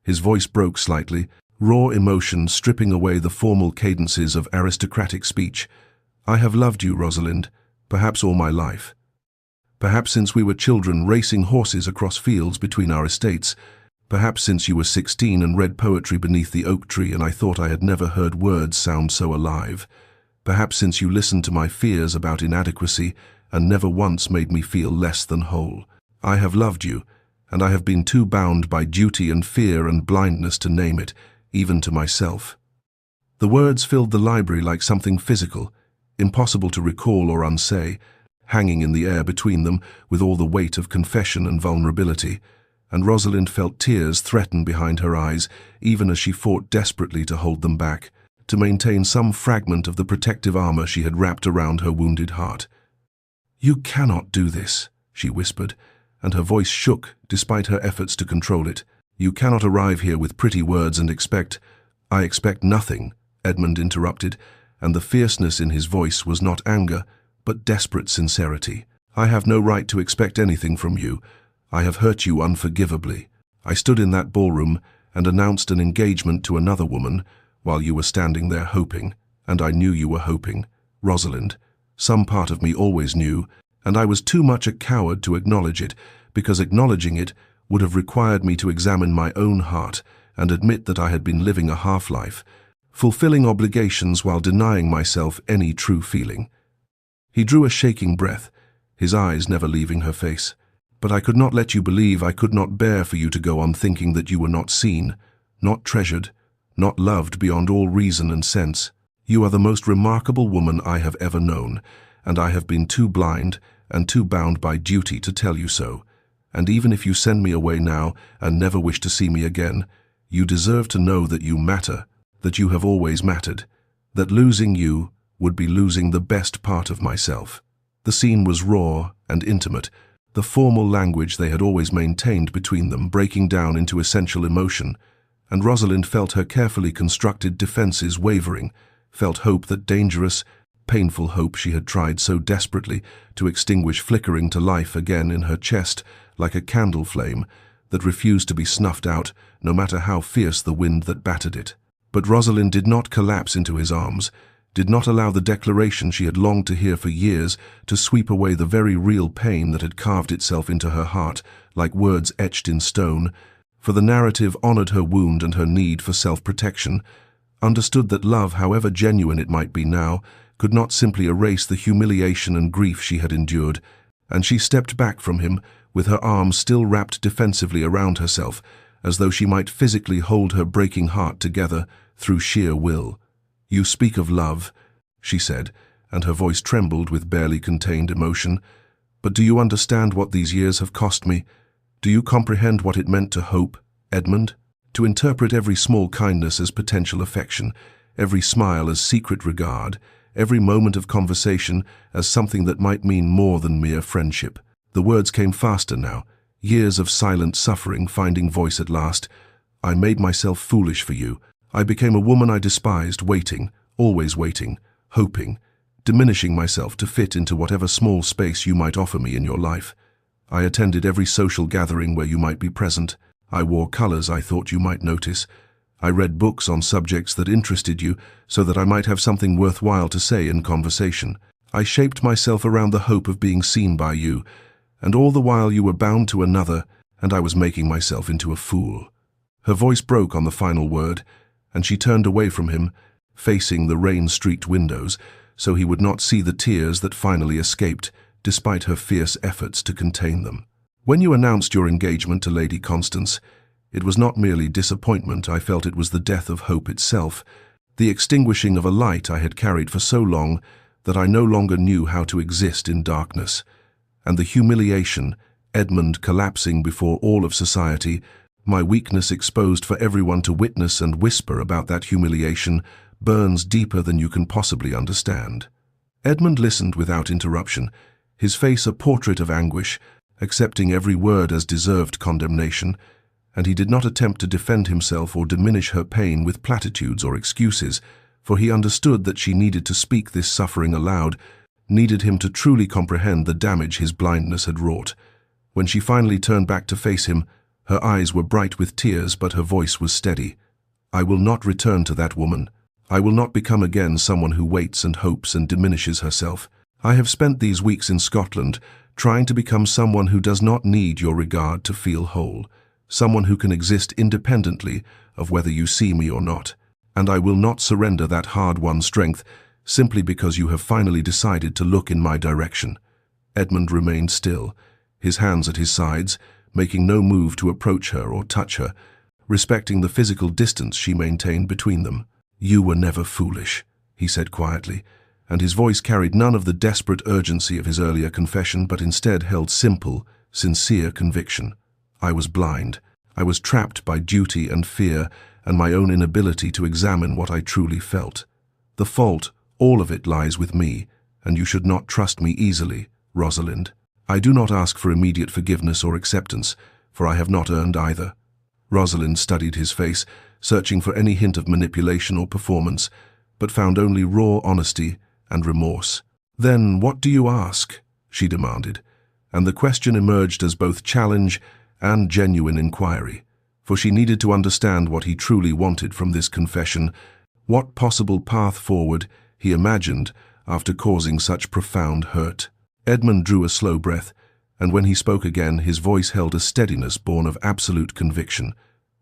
Speaker 1: His voice broke slightly, raw emotion stripping away the formal cadences of aristocratic speech. "I have loved you, Rosalind, perhaps all my life. Perhaps since we were children racing horses across fields between our estates. Perhaps since you were 16 and read poetry beneath the oak tree and I thought I had never heard words sound so alive. Perhaps since you listened to my fears about inadequacy and never once made me feel less than whole. I have loved you, and I have been too bound by duty and fear and blindness to name it, even to myself." The words filled the library like something physical, impossible to recall or unsay, hanging in the air between them with all the weight of confession and vulnerability, and Rosalind felt tears threaten behind her eyes, even as she fought desperately to hold them back, to maintain some fragment of the protective armor she had wrapped around her wounded heart. "You cannot do this," she whispered, and her voice shook despite her efforts to control it. "You cannot arrive here with pretty words and expect—" "I expect nothing," Edmund interrupted, and the fierceness in his voice was not anger, but desperate sincerity. "I have no right to expect anything from you. I have hurt you unforgivably. I stood in that ballroom and announced an engagement to another woman while you were standing there hoping, and I knew you were hoping. Rosalind, some part of me always knew, and I was too much a coward to acknowledge it, because acknowledging it would have required me to examine my own heart and admit that I had been living a half-life, fulfilling obligations while denying myself any true feeling." He drew a shaking breath, his eyes never leaving her face. "But I could not let you believe, I could not bear for you to go on thinking that you were not seen, not treasured, not loved beyond all reason and sense. You are the most remarkable woman I have ever known, and I have been too blind and too bound by duty to tell you so. And even if you send me away now and never wish to see me again, you deserve to know that you matter, that you have always mattered, that losing you would be losing the best part of myself." The scene was raw and intimate, the formal language they had always maintained between them breaking down into essential emotion, and Rosalind felt her carefully constructed defenses wavering, felt hope that dangerous, painful hope she had tried so desperately to extinguish flickering to life again in her chest like a candle flame that refused to be snuffed out no matter how fierce the wind that battered it. But Rosalind did not collapse into his arms, did not allow the declaration she had longed to hear for years to sweep away the very real pain that had carved itself into her heart like words etched in stone, for the narrative honored her wound and her need for self-protection, understood that love, however genuine it might be now, could not simply erase the humiliation and grief she had endured, and she stepped back from him, with her arms still wrapped defensively around herself, as though she might physically hold her breaking heart together through sheer will. "You speak of love," she said, and her voice trembled with barely contained emotion. "But do you understand what these years have cost me? Do you comprehend what it meant to hope, Edmund? To interpret every small kindness as potential affection, every smile as secret regard, every moment of conversation as something that might mean more than mere friendship." The words came faster now, years of silent suffering finding voice at last. "I made myself foolish for you. I became a woman I despised, waiting, always waiting, hoping, diminishing myself to fit into whatever small space you might offer me in your life. I attended every social gathering where you might be present. I wore colors I thought you might notice. I read books on subjects that interested you so that I might have something worthwhile to say in conversation. I shaped myself around the hope of being seen by you, and all the while you were bound to another, and I was making myself into a fool." Her voice broke on the final word, and she turned away from him, facing the rain-streaked windows, so he would not see the tears that finally escaped, despite her fierce efforts to contain them. "When you announced your engagement to Lady Constance, it was not merely disappointment. I felt it was the death of hope itself, the extinguishing of a light I had carried for so long that I no longer knew how to exist in darkness. And the humiliation, Edmund collapsing before all of society, my weakness exposed for everyone to witness and whisper about that humiliation, burns deeper than you can possibly understand." Edmund listened without interruption, his face a portrait of anguish, accepting every word as deserved condemnation, and he did not attempt to defend himself or diminish her pain with platitudes or excuses, for he understood that she needed to speak this suffering aloud, needed him to truly comprehend the damage his blindness had wrought. When she finally turned back to face him, her eyes were bright with tears, but her voice was steady. "I will not return to that woman. I will not become again someone who waits and hopes and diminishes herself. I have spent these weeks in Scotland trying to become someone who does not need your regard to feel whole, someone who can exist independently of whether you see me or not, and I will not surrender that hard-won strength simply because you have finally decided to look in my direction." Edmund remained still, his hands at his sides, making no move to approach her or touch her, respecting the physical distance she maintained between them. "You were never foolish," he said quietly, and his voice carried none of the desperate urgency of his earlier confession, but instead held simple, sincere conviction. "I was blind. I was trapped by duty and fear and my own inability to examine what I truly felt. The fault, all of it, lies with me, and you should not trust me easily, Rosalind. I do not ask for immediate forgiveness or acceptance, for I have not earned either." Rosalind studied his face, searching for any hint of manipulation or performance, but found only raw honesty and remorse. "Then what do you ask?" she demanded, and the question emerged as both challenge and genuine inquiry, for she needed to understand what he truly wanted from this confession, what possible path forward he imagined after causing such profound hurt. Edmund drew a slow breath, and when he spoke again, his voice held a steadiness born of absolute conviction.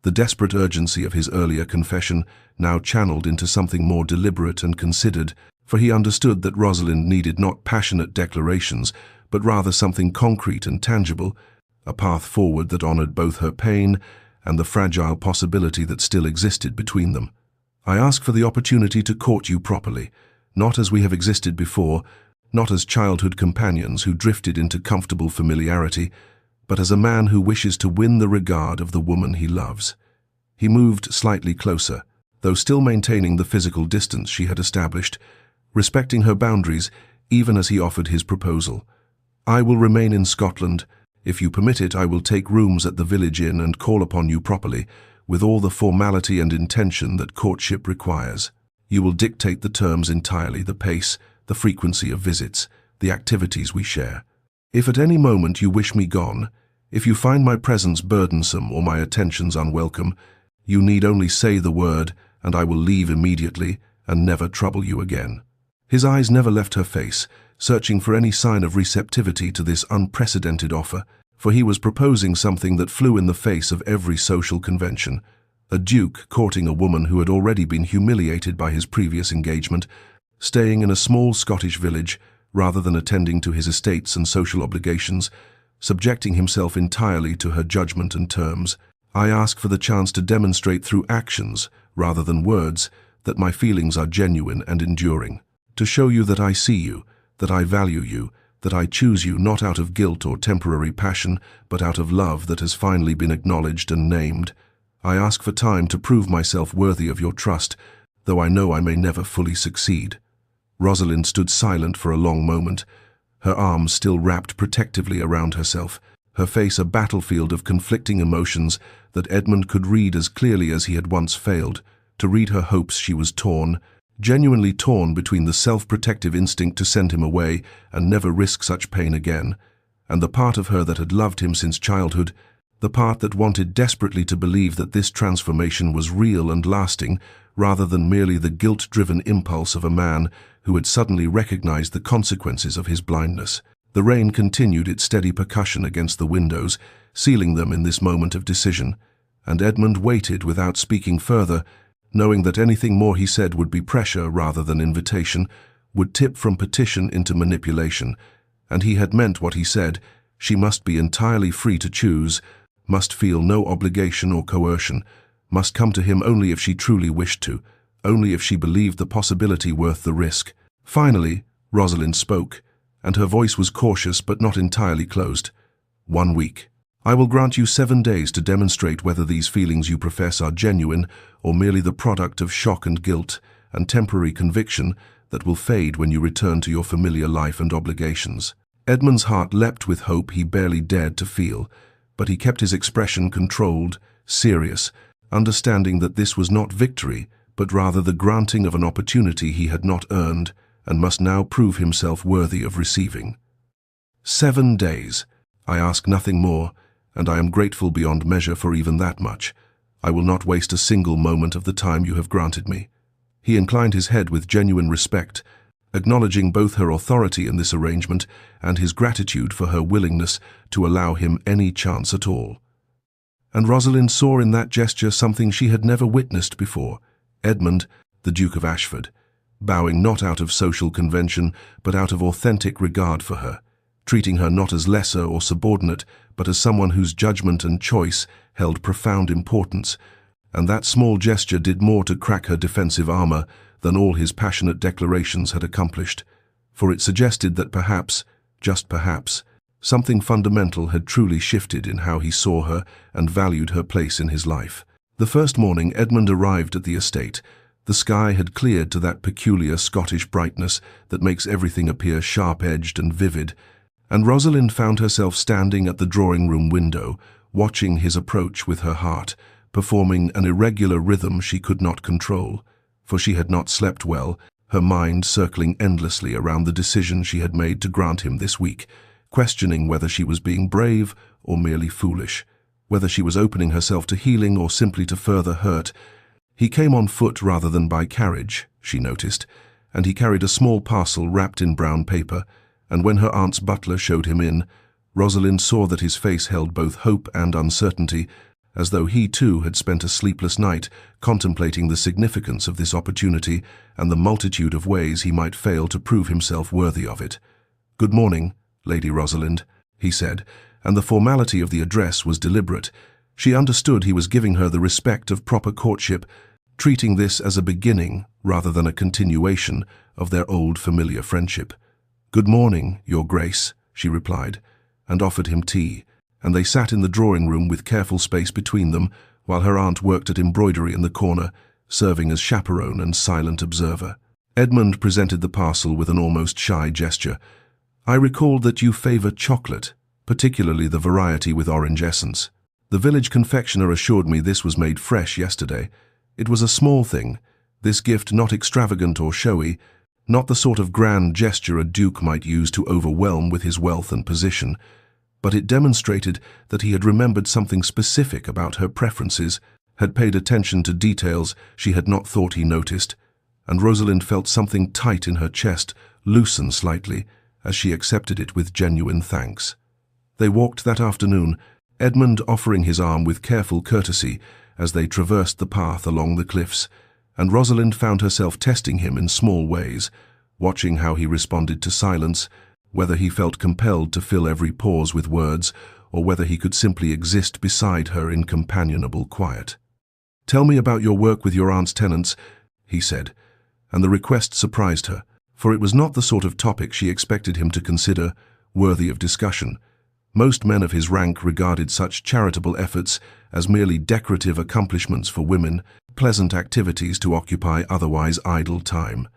Speaker 1: The desperate urgency of his earlier confession now channeled into something more deliberate and considered, for he understood that Rosalind needed not passionate declarations, but rather something concrete and tangible, a path forward that honored both her pain and the fragile possibility that still existed between them. "I ask for the opportunity to court you properly, not as we have existed before, not as childhood companions who drifted into comfortable familiarity, but as a man who wishes to win the regard of the woman he loves." He moved slightly closer, though still maintaining the physical distance she had established, respecting her boundaries even as he offered his proposal. "I will remain in Scotland. If you permit it, I will take rooms at the village inn and call upon you properly, with all the formality and intention that courtship requires. You will dictate the terms entirely, the pace, the frequency of visits, the activities we share. If at any moment you wish me gone, if you find my presence burdensome or my attentions unwelcome, you need only say the word, and I will leave immediately and never trouble you again." His eyes never left her face, searching for any sign of receptivity to this unprecedented offer, for he was proposing something that flew in the face of every social convention. A duke courting a woman who had already been humiliated by his previous engagement, staying in a small Scottish village rather than attending to his estates and social obligations, subjecting himself entirely to her judgment and terms. "I ask for the chance to demonstrate through actions, rather than words, that my feelings are genuine and enduring. To show you that I see you, that I value you, that I choose you not out of guilt or temporary passion, but out of love that has finally been acknowledged and named. I ask for time to prove myself worthy of your trust, though I know I may never fully succeed." Rosalind stood silent for a long moment, her arms still wrapped protectively around herself, her face a battlefield of conflicting emotions that Edmund could read as clearly as he had once failed. To read her hopes, she was torn, genuinely torn between the self-protective instinct to send him away and never risk such pain again, and the part of her that had loved him since childhood, the part that wanted desperately to believe that this transformation was real and lasting, rather than merely the guilt-driven impulse of a man who had suddenly recognized the consequences of his blindness. The rain continued its steady percussion against the windows, sealing them in this moment of decision, and Edmund waited without speaking further, knowing that anything more he said would be pressure rather than invitation, would tip from petition into manipulation, and he had meant what he said. She must be entirely free to choose, must feel no obligation or coercion, must come to him only if she truly wished to, only if she believed the possibility worth the risk. Finally, Rosalind spoke, and her voice was cautious but not entirely closed. 1 week. I will grant you 7 days to demonstrate whether these feelings you profess are genuine or merely the product of shock and guilt and temporary conviction that will fade when you return to your familiar life and obligations. Edmund's heart leapt with hope he barely dared to feel, but he kept his expression controlled, serious, understanding that this was not victory, but rather the granting of an opportunity he had not earned and must now prove himself worthy of receiving. 7 days. I ask nothing more, and I am grateful beyond measure for even that much. I will not waste a single moment of the time you have granted me. He inclined his head with genuine respect, acknowledging both her authority in this arrangement and his gratitude for her willingness to allow him any chance at all. And Rosalind saw in that gesture something she had never witnessed before. Edmund, the Duke of Ashford, bowing not out of social convention, but out of authentic regard for her, treating her not as lesser or subordinate, but as someone whose judgment and choice held profound importance, and that small gesture did more to crack her defensive armor than all his passionate declarations had accomplished, for it suggested that perhaps, just perhaps, something fundamental had truly shifted in how he saw her and valued her place in his life. The first morning Edmund arrived at the estate, the sky had cleared to that peculiar Scottish brightness that makes everything appear sharp-edged and vivid, and Rosalind found herself standing at the drawing-room window, watching his approach with her heart, performing an irregular rhythm she could not control, for she had not slept well, her mind circling endlessly around the decision she had made to grant him this week, questioning whether she was being brave or merely foolish, whether she was opening herself to healing or simply to further hurt. He came on foot rather than by carriage, she noticed, and he carried a small parcel wrapped in brown paper, and when her aunt's butler showed him in, Rosalind saw that his face held both hope and uncertainty, as though he too had spent a sleepless night contemplating the significance of this opportunity and the multitude of ways he might fail to prove himself worthy of it. "Good morning, Lady Rosalind," he said, and the formality of the address was deliberate. She understood he was giving her the respect of proper courtship, treating this as a beginning rather than a continuation of their old familiar friendship. "Good morning, Your Grace," she replied, and offered him tea, and they sat in the drawing-room with careful space between them while her aunt worked at embroidery in the corner, serving as chaperone and silent observer. Edmund presented the parcel with an almost shy gesture. "I recalled that you favor chocolate, particularly the variety with orange essence. The village confectioner assured me this was made fresh yesterday. It was a small thing, this gift not extravagant or showy, not the sort of grand gesture a duke might use to overwhelm with his wealth and position, but it demonstrated that he had remembered something specific about her preferences, had paid attention to details she had not thought he noticed, and Rosalind felt something tight in her chest loosen slightly as she accepted it with genuine thanks. They walked that afternoon, Edmund offering his arm with careful courtesy as they traversed the path along the cliffs, and Rosalind found herself testing him in small ways, watching how he responded to silence, whether he felt compelled to fill every pause with words, or whether he could simply exist beside her in companionable quiet. "Tell me about your work with your aunt's tenants," he said, and the request surprised her, for it was not the sort of topic she expected him to consider worthy of discussion. Most men of his rank regarded such charitable efforts as merely decorative accomplishments for women, pleasant activities to occupy otherwise idle time.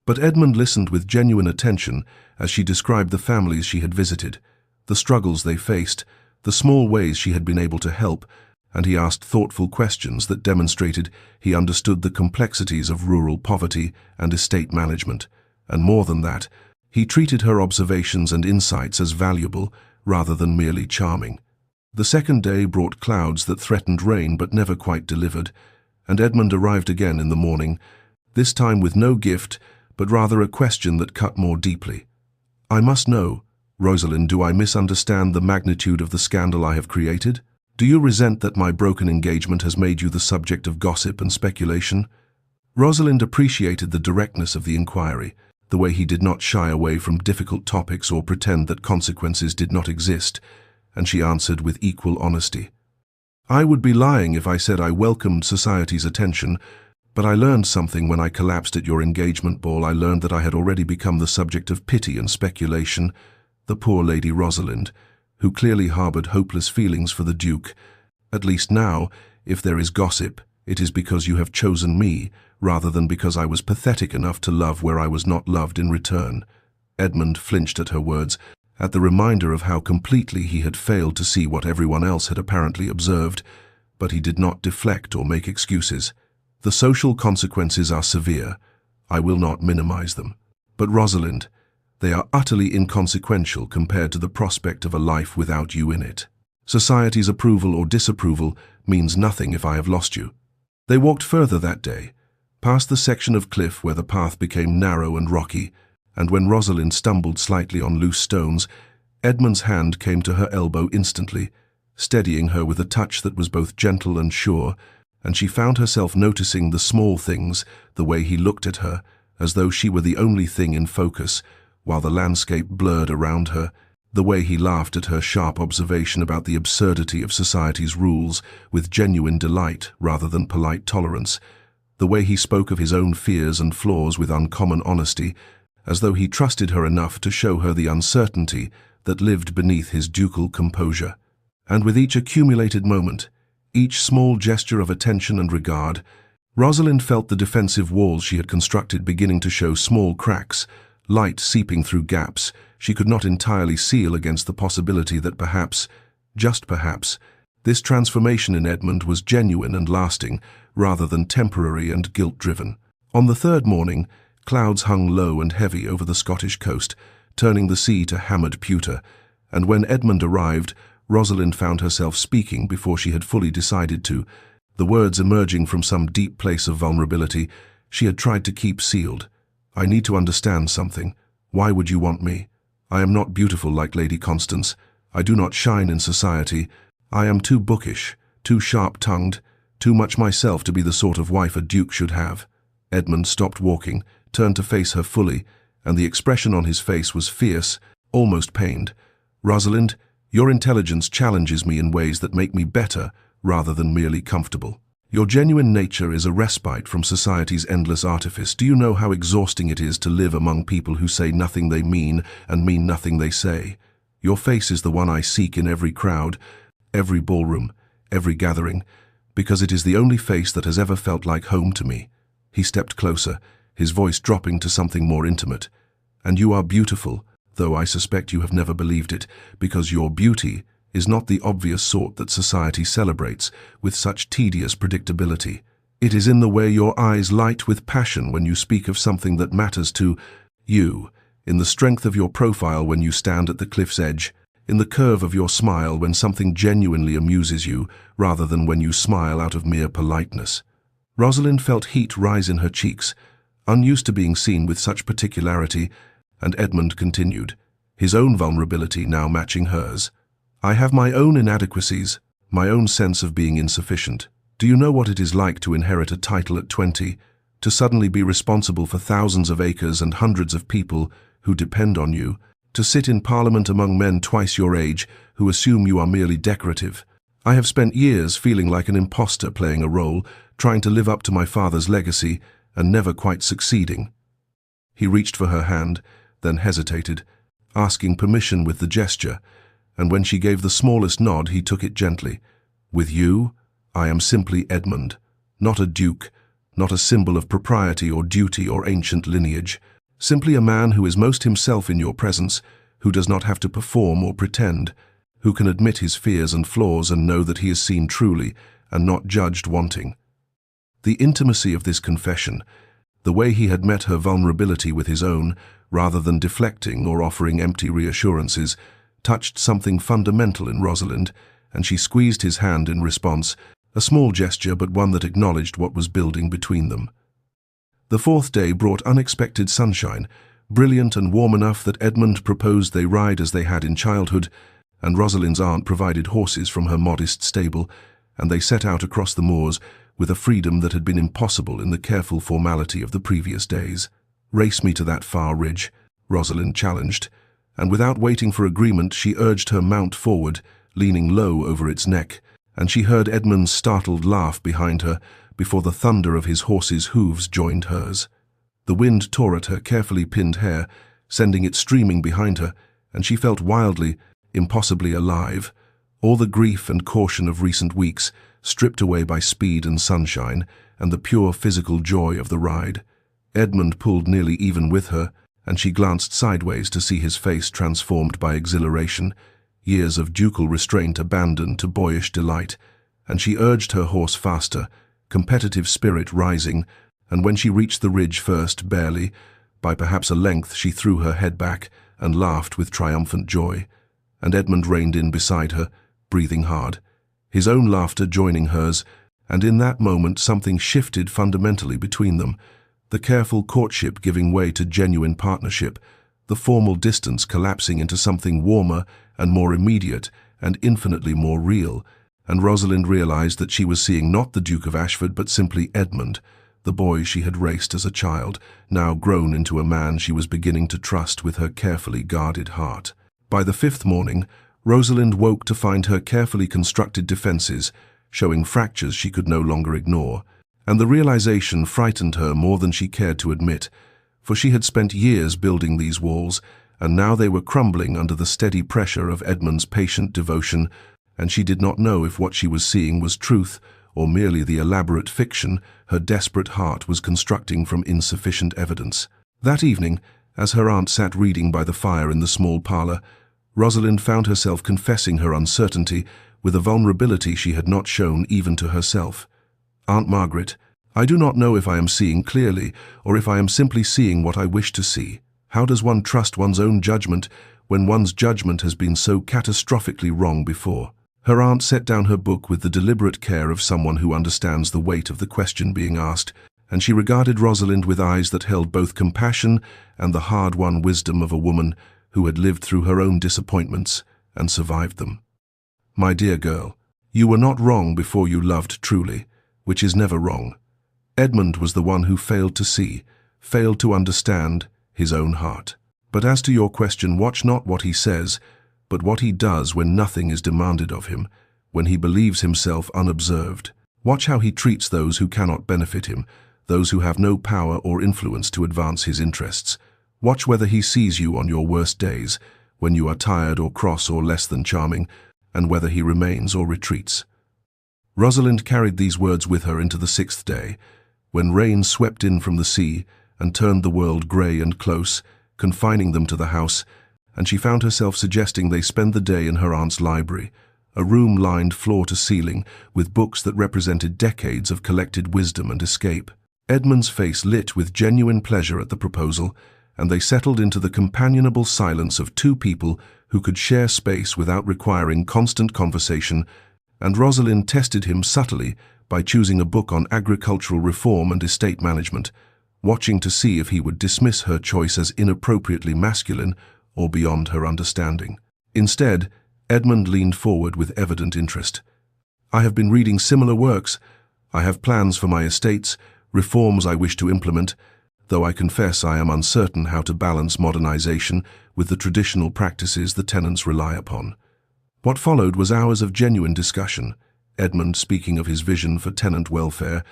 Speaker 1: But Edmund listened with genuine attention as she described the families she had visited, the struggles they faced, the small ways she had been able to help, and he asked thoughtful questions that demonstrated he understood the complexities of rural poverty and estate management, and more than that, he treated her observations and insights as valuable rather than merely charming. The second day brought clouds that threatened rain but never quite delivered, and Edmund arrived again in the morning, this time with no gift, but rather a question that cut more deeply. "I must know, Rosalind, do I misunderstand the magnitude of the scandal I have created? Do you resent that my broken engagement has made you the subject of gossip and speculation?" Rosalind appreciated the directness of the inquiry, the way he did not shy away from difficult topics or pretend that consequences did not exist, and she answered with equal honesty. "I would be lying if I said I welcomed society's attention, but I learned something when I collapsed at your engagement ball. I learned that I had already become the subject of pity and speculation. The poor Lady Rosalind, who clearly harbored hopeless feelings for the Duke. At least now, if there is gossip, it is because you have chosen me, rather than because I was pathetic enough to love where I was not loved in return." Edmund flinched at her words, at the reminder of how completely he had failed to see what everyone else had apparently observed, But he did not deflect or make excuses. The social consequences are severe. I will not minimize them. But Rosalind, they are utterly inconsequential compared to the prospect of a life without you in it. Society's approval or disapproval means nothing if I have lost you. They walked further that day, past the section of cliff where the path became narrow and rocky, and when Rosalind stumbled slightly on loose stones, Edmund's hand came to her elbow instantly, steadying her with a touch that was both gentle and sure, and she found herself noticing the small things, the way he looked at her, as though she were the only thing in focus, while the landscape blurred around her, the way he laughed at her sharp observation about the absurdity of society's rules with genuine delight rather than polite tolerance, the way he spoke of his own fears and flaws with uncommon honesty, as though he trusted her enough to show her the uncertainty that lived beneath his ducal composure. And with each accumulated moment, each small gesture of attention and regard, Rosalind felt the defensive walls she had constructed beginning to show small cracks, light seeping through gaps she could not entirely seal against the possibility that perhaps, just perhaps, this transformation in Edmund was genuine and lasting, rather than temporary and guilt-driven. On the third morning, clouds hung low and heavy over the Scottish coast, turning the sea to hammered pewter, and when Edmund arrived, Rosalind found herself speaking before she had fully decided to, the words emerging from some deep place of vulnerability she had tried to keep sealed. I need to understand something. Why would you want me? I am not beautiful like Lady Constance. I do not shine in society. I am too bookish, too sharp-tongued, too much myself to be the sort of wife a duke should have. Edmund stopped walking, turned to face her fully, and the expression on his face was fierce, almost pained. Rosalind, your intelligence challenges me in ways that make me better rather than merely comfortable. Your genuine nature is a respite from society's endless artifice. Do you know how exhausting it is to live among people who say nothing they mean and mean nothing they say? Your face is the one I seek in every crowd, every ballroom, every gathering, because it is the only face that has ever felt like home to me. He stepped closer, his voice dropping to something more intimate. And you are beautiful, though I suspect you have never believed it, because your beauty is not the obvious sort that society celebrates with such tedious predictability. It is in the way your eyes light with passion when you speak of something that matters to you, in the strength of your profile when you stand at the cliff's edge, in the curve of your smile when something genuinely amuses you, rather than when you smile out of mere politeness. Rosalind felt heat rise in her cheeks, unused to being seen with such particularity, and Edmund continued, his own vulnerability now matching hers. I have my own inadequacies, my own sense of being insufficient. Do you know what it is like to inherit a title at 20, to suddenly be responsible for thousands of acres and hundreds of people who depend on you, to sit in Parliament among men twice your age who assume you are merely decorative? I have spent years feeling like an imposter playing a role, trying to live up to my father's legacy and never quite succeeding. He reached for her hand, then hesitated, asking permission with the gesture, and when she gave the smallest nod, he took it gently. With you, I am simply Edmund, not a duke, not a symbol of propriety or duty or ancient lineage, simply a man who is most himself in your presence, who does not have to perform or pretend, who can admit his fears and flaws and know that he is seen truly and not judged wanting. The intimacy of this confession, the way he had met her vulnerability with his own, rather than deflecting or offering empty reassurances, touched something fundamental in Rosalind, and she squeezed his hand in response, a small gesture but one that acknowledged what was building between them. The fourth day brought unexpected sunshine, brilliant and warm enough that Edmund proposed they ride as they had in childhood, and Rosalind's aunt provided horses from her modest stable, and they set out across the moors with a freedom that had been impossible in the careful formality of the previous days. Race me to that far ridge, Rosalind challenged, and without waiting for agreement she urged her mount forward, leaning low over its neck, and she heard Edmund's startled laugh behind her before the thunder of his horse's hooves joined hers. The wind tore at her carefully pinned hair, sending it streaming behind her, and she felt wildly, impossibly alive, all the grief and caution of recent weeks stripped away by speed and sunshine and the pure physical joy of the ride. Edmund pulled nearly even with her, and she glanced sideways to see his face transformed by exhilaration, years of ducal restraint abandoned to boyish delight, and she urged her horse faster, competitive spirit rising, and when she reached the ridge first, barely, by perhaps a length, she threw her head back and laughed with triumphant joy, and Edmund reined in beside her, breathing hard, his own laughter joining hers, and in that moment something shifted fundamentally between them, the careful courtship giving way to genuine partnership, the formal distance collapsing into something warmer and more immediate and infinitely more real, and Rosalind realized that she was seeing not the Duke of Ashford but simply Edmund, the boy she had raced as a child, now grown into a man she was beginning to trust with her carefully guarded heart. By the fifth morning, Rosalind woke to find her carefully constructed defenses showing fractures she could no longer ignore, and the realization frightened her more than she cared to admit, for she had spent years building these walls, and now they were crumbling under the steady pressure of Edmund's patient devotion, and she did not know if what she was seeing was truth or merely the elaborate fiction her desperate heart was constructing from insufficient evidence. That evening, as her aunt sat reading by the fire in the small parlor, Rosalind found herself confessing her uncertainty with a vulnerability she had not shown even to herself. "Aunt Margaret, I do not know if I am seeing clearly or if I am simply seeing what I wish to see. How does one trust one's own judgment when one's judgment has been so catastrophically wrong before?" Her aunt set down her book with the deliberate care of someone who understands the weight of the question being asked, and she regarded Rosalind with eyes that held both compassion and the hard-won wisdom of a woman who had lived through her own disappointments and survived them. "My dear girl, you were not wrong before you loved truly, which is never wrong. Edmund was the one who failed to see, failed to understand his own heart. But as to your question, watch not what he says, but what he does when nothing is demanded of him, when he believes himself unobserved. Watch how he treats those who cannot benefit him, those who have no power or influence to advance his interests. Watch whether he sees you on your worst days, when you are tired or cross or less than charming, and whether he remains or retreats." Rosalind carried these words with her into the sixth day, when rain swept in from the sea and turned the world grey and close, confining them to the house, and she found herself suggesting they spend the day in her aunt's library, a room lined floor to ceiling with books that represented decades of collected wisdom and escape. Edmund's face lit with genuine pleasure at the proposal, and they settled into the companionable silence of two people who could share space without requiring constant conversation, and Rosalind tested him subtly by choosing a book on agricultural reform and estate management, watching to see if he would dismiss her choice as inappropriately masculine or beyond her understanding. Instead, Edmund leaned forward with evident interest. "I have been reading similar works. I have plans for my estates, reforms I wish to implement, though I confess I am uncertain how to balance modernization with the traditional practices the tenants rely upon." What followed was hours of genuine discussion, Edmund speaking of his vision for tenant welfare,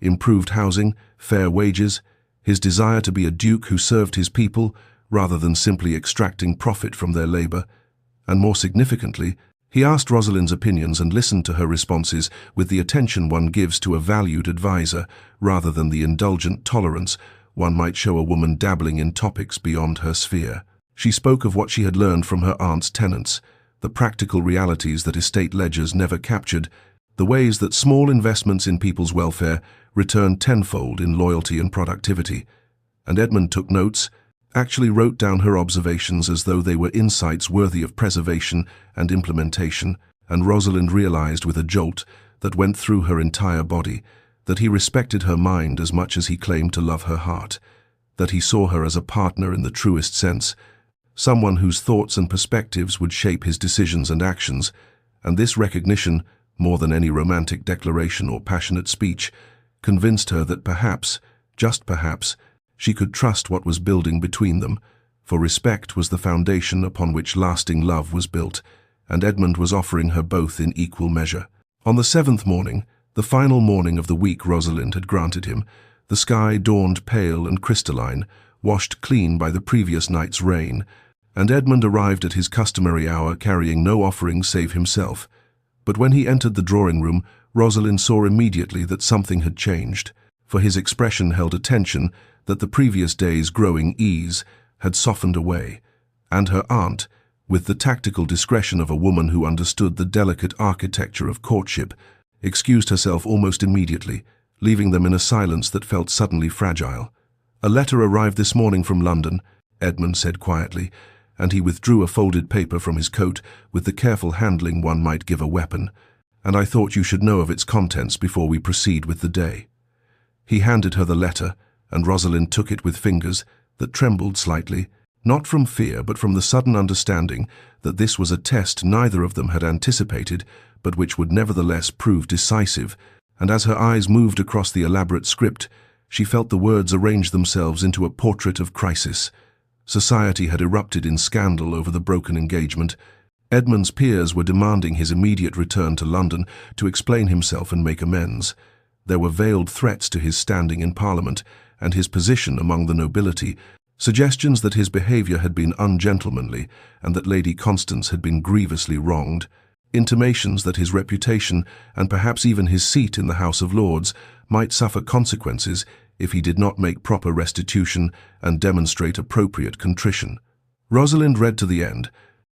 Speaker 1: improved housing, fair wages, his desire to be a duke who served his people rather than simply extracting profit from their labor, and more significantly, he asked Rosalind's opinions and listened to her responses with the attention one gives to a valued advisor rather than the indulgent tolerance one might show a woman dabbling in topics beyond her sphere. She spoke of what she had learned from her aunt's tenants, the practical realities that estate ledgers never captured, the ways that small investments in people's welfare return tenfold in loyalty and productivity. And Edmund took notes, actually wrote down her observations as though they were insights worthy of preservation and implementation, and Rosalind realized with a jolt that went through her entire body that he respected her mind as much as he claimed to love her heart, that he saw her as a partner in the truest sense, someone whose thoughts and perspectives would shape his decisions and actions, and this recognition, more than any romantic declaration or passionate speech, convinced her that perhaps, just perhaps, she could trust what was building between them, for respect was the foundation upon which lasting love was built, and Edmund was offering her both in equal measure. On the seventh morning, the final morning of the week Rosalind had granted him, the sky dawned pale and crystalline, washed clean by the previous night's rain, and Edmund arrived at his customary hour carrying no offering save himself. But when he entered the drawing-room, Rosalind saw immediately that something had changed, for his expression held a tension that the previous day's growing ease had softened away, and her aunt, with the tactical discretion of a woman who understood the delicate architecture of courtship, excused herself almost immediately, leaving them in a silence that felt suddenly fragile. "A letter arrived this morning from London," Edmund said quietly, and he withdrew a folded paper from his coat with the careful handling one might give a weapon, "and I thought you should know of its contents before we proceed with the day." He handed her the letter, and Rosalind took it with fingers that trembled slightly, not from fear but from the sudden understanding that this was a test neither of them had anticipated, but which would nevertheless prove decisive, and as her eyes moved across the elaborate script, she felt the words arrange themselves into a portrait of crisis. Society had erupted in scandal over the broken engagement. Edmund's peers were demanding his immediate return to London to explain himself and make amends. There were veiled threats to his standing in Parliament and his position among the nobility, suggestions that his behaviour had been ungentlemanly and that Lady Constance had been grievously wronged, intimations that his reputation and perhaps even his seat in the House of Lords might suffer consequences if he did not make proper restitution and demonstrate appropriate contrition. Rosalind read to the end,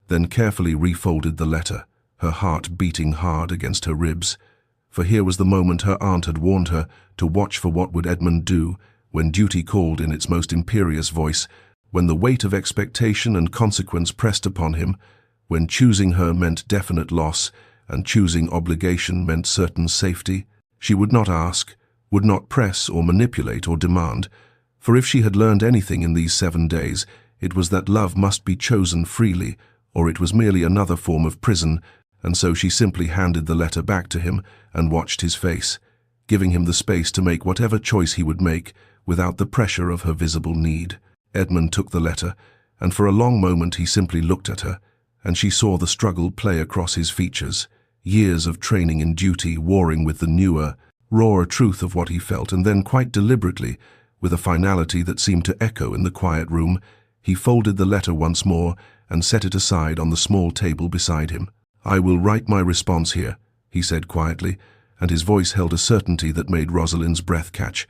Speaker 1: then carefully refolded the letter, her heart beating hard against her ribs. For here was the moment her aunt had warned her to watch for what would Edmund do when duty called in its most imperious voice, when the weight of expectation and consequence pressed upon him, when choosing her meant definite loss and choosing obligation meant certain safety. She would not ask, would not press or manipulate or demand, for if she had learned anything in these 7 days, it was that love must be chosen freely, or it was merely another form of prison, and so she simply handed the letter back to him and watched his face, giving him the space to make whatever choice he would make without the pressure of her visible need. Edmund took the letter, and for a long moment he simply looked at her, and she saw the struggle play across his features, years of training in duty warring with the newer, rawer truth of what he felt, and then quite deliberately, with a finality that seemed to echo in the quiet room, he folded the letter once more and set it aside on the small table beside him. "I will write my response here," he said quietly, and his voice held a certainty that made Rosalind's breath catch.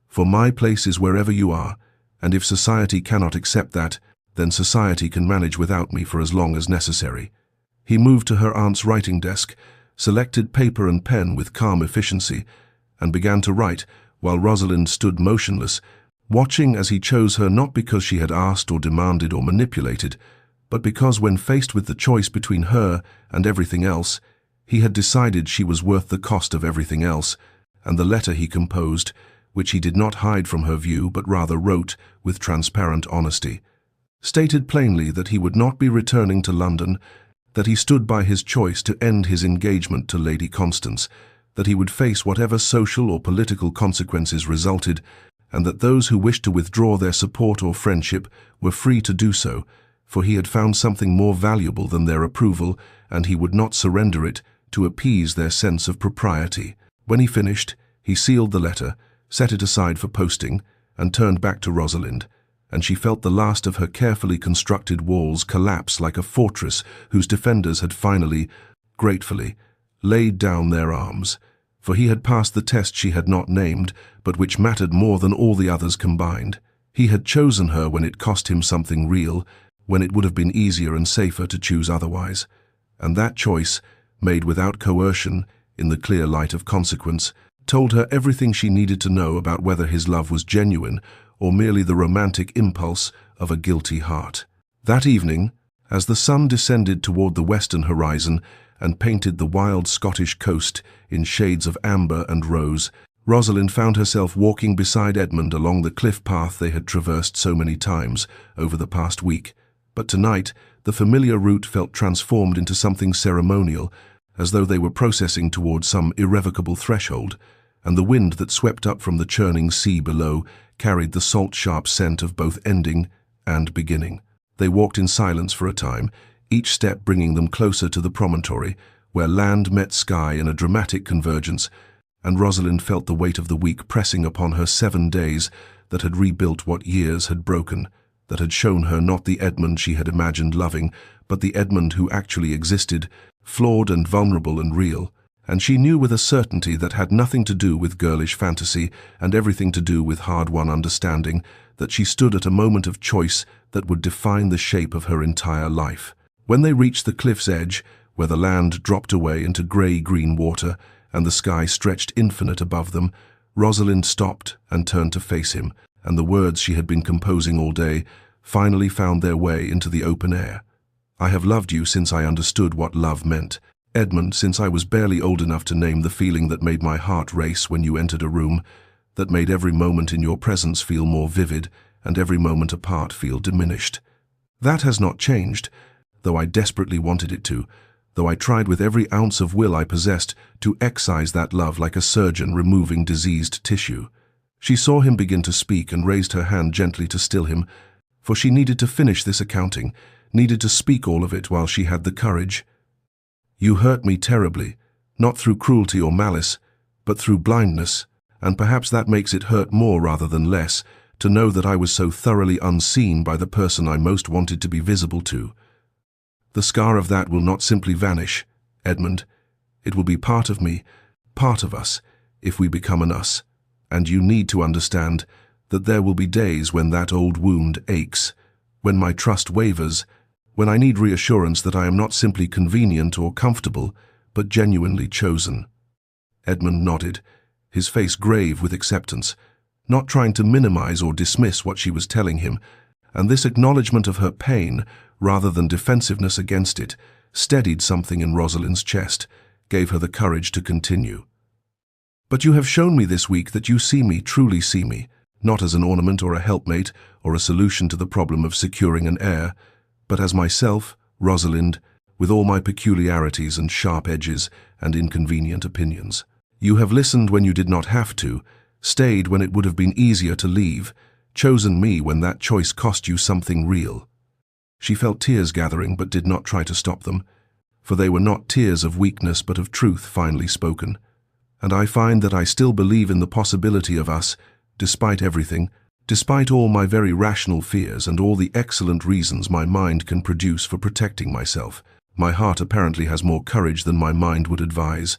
Speaker 1: "For my place is wherever you are, and if society cannot accept that, then society can manage without me for as long as necessary." He moved to her aunt's writing desk, selected paper and pen with calm efficiency, and began to write, while Rosalind stood motionless, watching as he chose her not because she had asked or demanded or manipulated, but because when faced with the choice between her and everything else, he had decided she was worth the cost of everything else, and the letter he composed, which he did not hide from her view but rather wrote with transparent honesty, stated plainly that he would not be returning to London, that he stood by his choice to end his engagement to Lady Constance, that he would face whatever social or political consequences resulted, and that those who wished to withdraw their support or friendship were free to do so, for he had found something more valuable than their approval, and he would not surrender it to appease their sense of propriety. When he finished, he sealed the letter, set it aside for posting, and turned back to Rosalind, and she felt the last of her carefully constructed walls collapse like a fortress whose defenders had finally, gratefully, laid down their arms, for he had passed the test she had not named, but which mattered more than all the others combined. He had chosen her when it cost him something real, when it would have been easier and safer to choose otherwise, and that choice, made without coercion, in the clear light of consequence, told her everything she needed to know about whether his love was genuine or merely the romantic impulse of a guilty heart. That evening, as the sun descended toward the western horizon and painted the wild Scottish coast in shades of amber and rose, Rosalind found herself walking beside Edmund along the cliff path they had traversed so many times over the past week. But tonight, the familiar route felt transformed into something ceremonial, as though they were processing toward some irrevocable threshold, and the wind that swept up from the churning sea below carried the salt-sharp scent of both ending and beginning. They walked in silence for a time, each step bringing them closer to the promontory, where land met sky in a dramatic convergence, and Rosalind felt the weight of the week pressing upon her 7 days that had rebuilt what years had broken, that had shown her not the Edmund she had imagined loving, but the Edmund who actually existed, flawed and vulnerable and real. And she knew with a certainty that had nothing to do with girlish fantasy and everything to do with hard-won understanding, that she stood at a moment of choice that would define the shape of her entire life. When they reached the cliff's edge, where the land dropped away into grey-green water, and the sky stretched infinite above them, Rosalind stopped and turned to face him, and the words she had been composing all day finally found their way into the open air. I have loved you since I understood what love meant. Edmund, since I was barely old enough to name the feeling that made my heart race when you entered a room, that made every moment in your presence feel more vivid and every moment apart feel diminished. That has not changed, though I desperately wanted it to, though I tried with every ounce of will I possessed to excise that love like a surgeon removing diseased tissue. She saw him begin to speak and raised her hand gently to still him, for she needed to finish this accounting, needed to speak all of it while she had the courage. You hurt me terribly, not through cruelty or malice, but through blindness, and perhaps that makes it hurt more rather than less, to know that I was so thoroughly unseen by the person I most wanted to be visible to. The scar of that will not simply vanish, Edmund. It will be part of me, part of us, if we become an us. And you need to understand that there will be days when that old wound aches, when my trust wavers, when I need reassurance that I am not simply convenient or comfortable, but genuinely chosen. Edmund nodded, his face grave with acceptance, not trying to minimize or dismiss what she was telling him, and this acknowledgement of her pain, rather than defensiveness against it, steadied something in Rosalind's chest, gave her the courage to continue. But you have shown me this week that you see me, truly see me, not as an ornament or a helpmate or a solution to the problem of securing an heir, but as myself, Rosalind, with all my peculiarities and sharp edges and inconvenient opinions. You have listened when you did not have to, stayed when it would have been easier to leave, chosen me when that choice cost you something real. She felt tears gathering but did not try to stop them, for they were not tears of weakness but of truth finely spoken. And I find that I still believe in the possibility of us, despite everything, despite all my very rational fears and all the excellent reasons my mind can produce for protecting myself. My heart apparently has more courage than my mind would advise,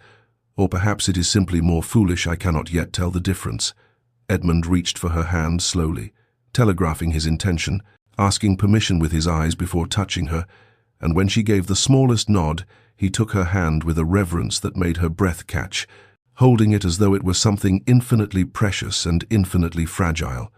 Speaker 1: or perhaps it is simply more foolish. I cannot yet tell the difference. Edmund reached for her hand slowly, telegraphing his intention, asking permission with his eyes before touching her, and when she gave the smallest nod, he took her hand with a reverence that made her breath catch, holding it as though it were something infinitely precious and infinitely fragile.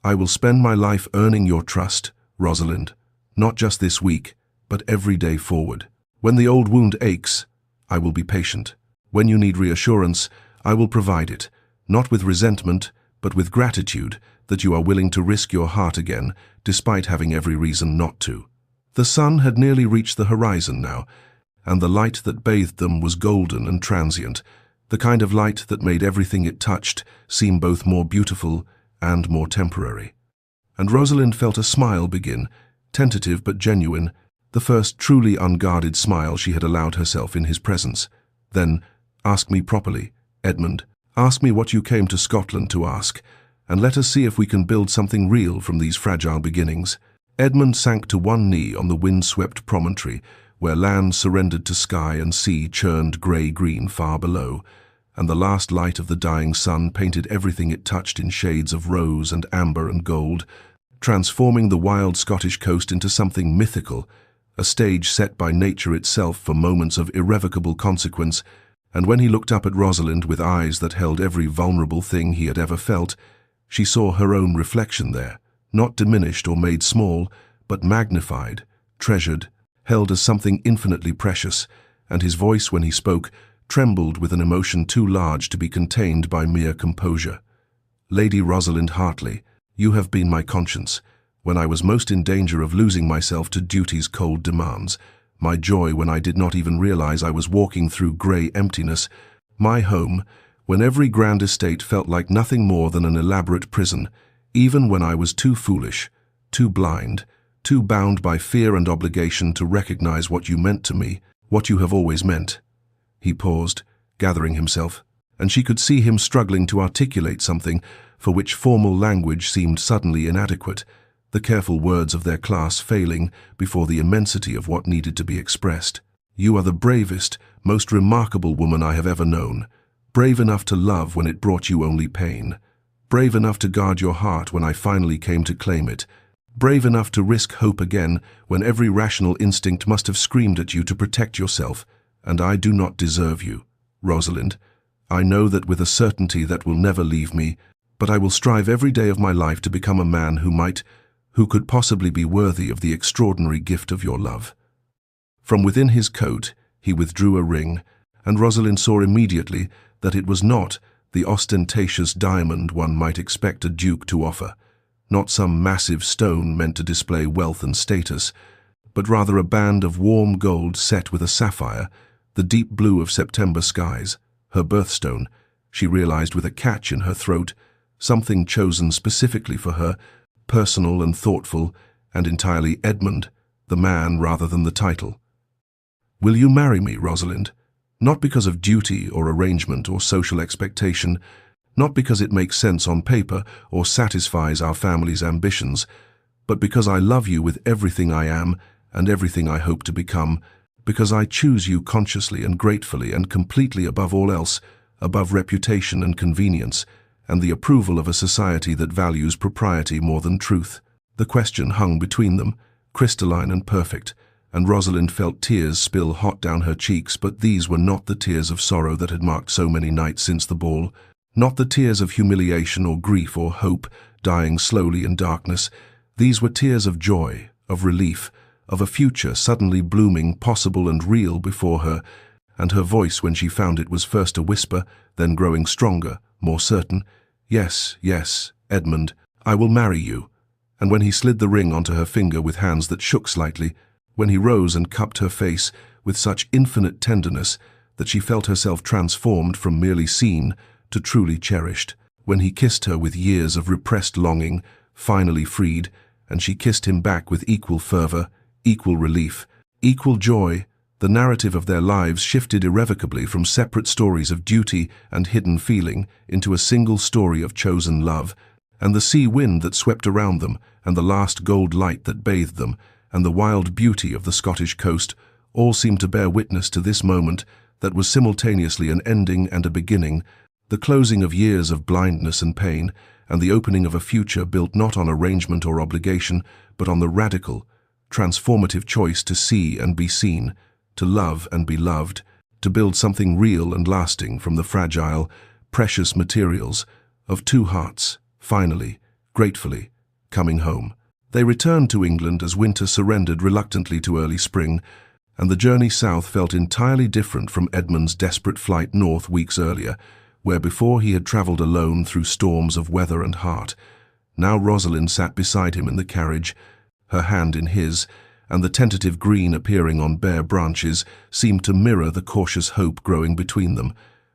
Speaker 1: I will spend my life earning your trust, Rosalind, not just this week, but every day forward. When the old wound aches, I will be patient. When you need reassurance, I will provide it, not with resentment, but with gratitude that you are willing to risk your heart again, despite having every reason not to. The sun had nearly reached the horizon now, and the light that bathed them was golden and transient, the kind of light that made everything it touched seem both more beautiful and more temporary. And Rosalind felt a smile begin, tentative but genuine, the first truly unguarded smile she had allowed herself in his presence. Then, ask me properly, Edmund. Ask me what you came to Scotland to ask, and let us see if we can build something real from these fragile beginnings. Edmund sank to one knee on the wind-swept promontory, where land surrendered to sky and sea churned grey-green far below, and the last light of the dying sun painted everything it touched in shades of rose and amber and gold, transforming the wild Scottish coast into something mythical, a stage set by nature itself for moments of irrevocable consequence. And when he looked up at Rosalind with eyes that held every vulnerable thing he had ever felt, she saw her own reflection there, not diminished or made small, but magnified, treasured, held as something infinitely precious, and his voice, when he spoke, trembled with an emotion too large to be contained by mere composure. Lady Rosalind Hartley, you have been my conscience, when I was most in danger of losing myself to duty's cold demands, my joy when I did not even realize I was walking through grey emptiness, my home, when every grand estate felt like nothing more than an elaborate prison, even when I was too foolish, too blind, too bound by fear and obligation to recognize what you meant to me, what you have always meant. He paused, gathering himself, and she could see him struggling to articulate something for which formal language seemed suddenly inadequate, the careful words of their class failing before the immensity of what needed to be expressed. You are the bravest, most remarkable woman I have ever known, brave enough to love when it brought you only pain, brave enough to guard your heart when I finally came to claim it, brave enough to risk hope again when every rational instinct must have screamed at you to protect yourself, and I do not deserve you, Rosalind. I know that with a certainty that will never leave me, but I will strive every day of my life to become a man who could possibly be worthy of the extraordinary gift of your love." From within his coat, he withdrew a ring, and Rosalind saw immediately that it was not the ostentatious diamond one might expect a duke to offer, not some massive stone meant to display wealth and status, but rather a band of warm gold set with a sapphire, the deep blue of September skies, her birthstone, she realized with a catch in her throat, something chosen specifically for her, personal and thoughtful, and entirely Edmund, the man rather than the title. "Will you marry me, Rosalind? Not because of duty or arrangement or social expectation, not because it makes sense on paper or satisfies our family's ambitions, but because I love you with everything I am and everything I hope to become, because I choose you consciously and gratefully and completely above all else, above reputation and convenience, and the approval of a society that values propriety more than truth." The question hung between them, crystalline and perfect, and Rosalind felt tears spill hot down her cheeks, but these were not the tears of sorrow that had marked so many nights since the ball, not the tears of humiliation or grief or hope, dying slowly in darkness. These were tears of joy, of relief, of a future suddenly blooming, possible and real before her, and her voice when she found it was first a whisper, then growing stronger, more certain. "Yes, yes, Edmund, I will marry you." And when he slid the ring onto her finger with hands that shook slightly, when he rose and cupped her face with such infinite tenderness that she felt herself transformed from merely seen to truly cherished, when he kissed her with years of repressed longing, finally freed, and she kissed him back with equal fervor, equal relief, equal joy, the narrative of their lives shifted irrevocably from separate stories of duty and hidden feeling into a single story of chosen love, and the sea wind that swept around them, and the last gold light that bathed them, and the wild beauty of the Scottish coast, all seemed to bear witness to this moment that was simultaneously an ending and a beginning, the closing of years of blindness and pain, and the opening of a future built not on arrangement or obligation, but on the radical, transformative choice to see and be seen, to love and be loved, to build something real and lasting from the fragile, precious materials of two hearts, finally, gratefully, coming home. They returned to England as winter surrendered reluctantly to early spring, and the journey south felt entirely different from Edmund's desperate flight north weeks earlier, where before he had travelled alone through storms of weather and heart. Now Rosalind sat beside him in the carriage, her hand in his, and the tentative green appearing on bare branches seemed to mirror the cautious hope growing between them,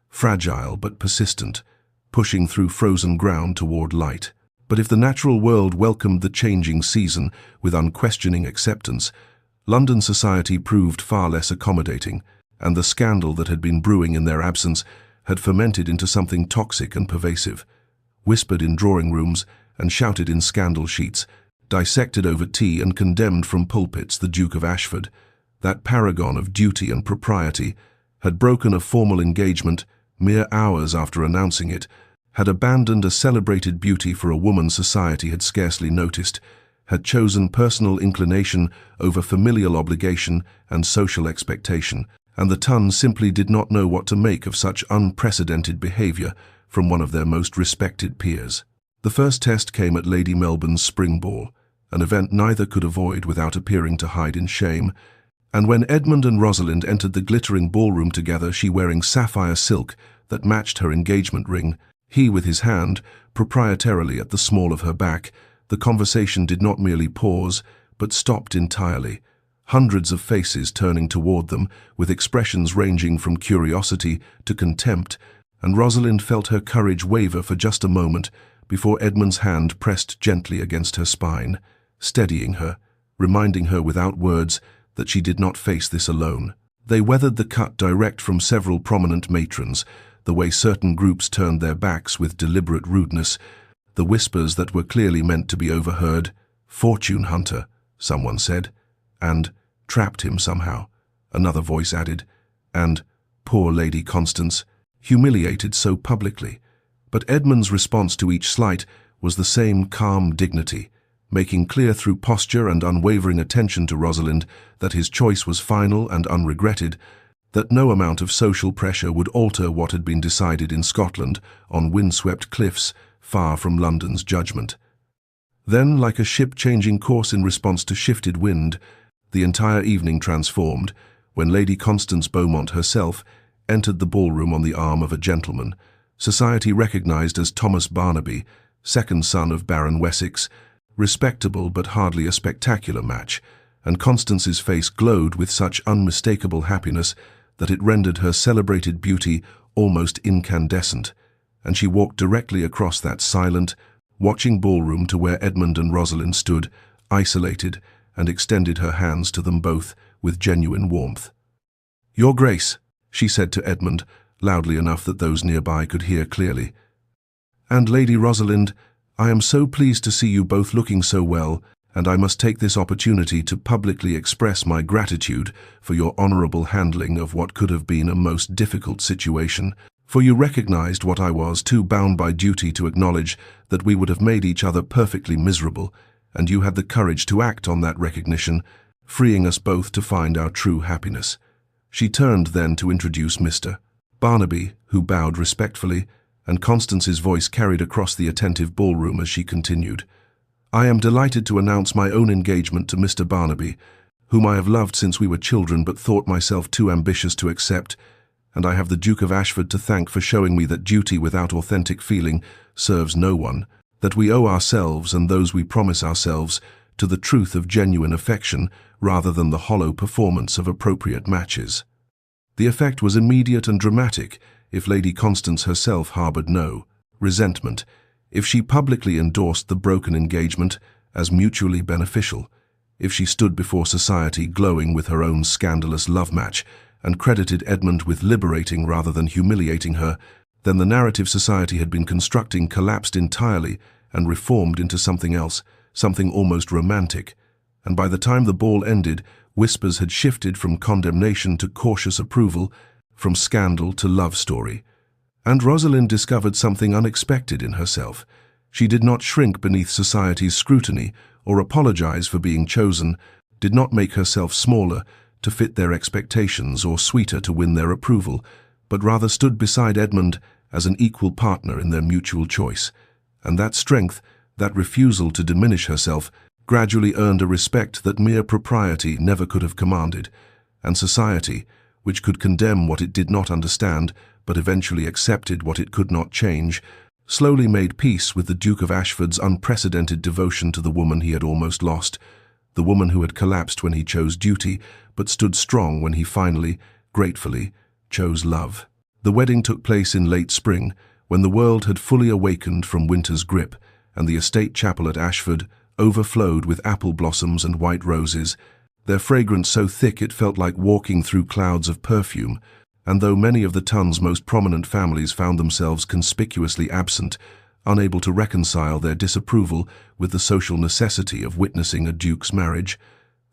Speaker 1: fragile but persistent, pushing through frozen ground toward light. But if the natural world welcomed the changing season with unquestioning acceptance, London society proved far less accommodating, and the scandal that had been brewing in their absence had fermented into something toxic and pervasive, whispered in drawing rooms and shouted in scandal sheets, dissected over tea and condemned from pulpits. The Duke of Ashford, that paragon of duty and propriety, had broken a formal engagement mere hours after announcing it, had abandoned a celebrated beauty for a woman society had scarcely noticed, had chosen personal inclination over familial obligation and social expectation, and the Tun simply did not know what to make of such unprecedented behaviour from one of their most respected peers. The first test came at Lady Melbourne's spring ball, an event neither could avoid without appearing to hide in shame, and when Edmund and Rosalind entered the glittering ballroom together, she wearing sapphire silk that matched her engagement ring, he with his hand proprietarily at the small of her back, the conversation did not merely pause, but stopped entirely, hundreds of faces turning toward them, with expressions ranging from curiosity to contempt, and Rosalind felt her courage waver for just a moment before Edmund's hand pressed gently against her spine, steadying her, reminding her without words that she did not face this alone. They weathered the cut direct from several prominent matrons, the way certain groups turned their backs with deliberate rudeness, the whispers that were clearly meant to be overheard. "Fortune hunter," someone said, and "trapped him somehow," another voice added, and "poor Lady Constance, humiliated so publicly." But Edmund's response to each slight was the same calm dignity, making clear through posture and unwavering attention to Rosalind that his choice was final and unregretted, that no amount of social pressure would alter what had been decided in Scotland on windswept cliffs far from London's judgment. Then, like a ship changing course in response to shifted wind, the entire evening transformed when Lady Constance Beaumont herself entered the ballroom on the arm of a gentleman, society recognized as Thomas Barnaby, second son of Baron Wessex, respectable but hardly a spectacular match, and Constance's face glowed with such unmistakable happiness that it rendered her celebrated beauty almost incandescent, and she walked directly across that silent, watching ballroom to where Edmund and Rosalind stood, isolated, and extended her hands to them both with genuine warmth. "Your Grace," she said to Edmund, loudly enough that those nearby could hear clearly. "And Lady Rosalind, I am so pleased to see you both looking so well, and I must take this opportunity to publicly express my gratitude for your honorable handling of what could have been a most difficult situation, for you recognized what I was too bound by duty to acknowledge, that we would have made each other perfectly miserable, and you had the courage to act on that recognition, freeing us both to find our true happiness." She turned then to introduce Mr. Barnaby, who bowed respectfully, and Constance's voice carried across the attentive ballroom as she continued. "I am delighted to announce my own engagement to Mr. Barnaby, whom I have loved since we were children but thought myself too ambitious to accept, and I have the Duke of Ashford to thank for showing me that duty without authentic feeling serves no one, that we owe ourselves and those we promise ourselves to the truth of genuine affection rather than the hollow performance of appropriate matches." The effect was immediate and dramatic if Lady Constance herself harbored no resentment, if she publicly endorsed the broken engagement as mutually beneficial, if she stood before society glowing with her own scandalous love match and credited Edmund with liberating rather than humiliating her, then the narrative society had been constructing collapsed entirely and reformed into something else, something almost romantic, and by the time the ball ended, whispers had shifted from condemnation to cautious approval, from scandal to love story. And Rosalind discovered something unexpected in herself. She did not shrink beneath society's scrutiny or apologize for being chosen, did not make herself smaller to fit their expectations or sweeter to win their approval, but rather stood beside Edmund as an equal partner in their mutual choice. And that strength, that refusal to diminish herself, gradually earned a respect that mere propriety never could have commanded, and society, which could condemn what it did not understand, but eventually accepted what it could not change, slowly made peace with the Duke of Ashford's unprecedented devotion to the woman he had almost lost, the woman who had collapsed when he chose duty, but stood strong when he finally, gratefully, chose love. The wedding took place in late spring, when the world had fully awakened from winter's grip, and the estate chapel at Ashford overflowed with apple blossoms and white roses, their fragrance so thick it felt like walking through clouds of perfume, and though many of the ton's most prominent families found themselves conspicuously absent, unable to reconcile their disapproval with the social necessity of witnessing a duke's marriage,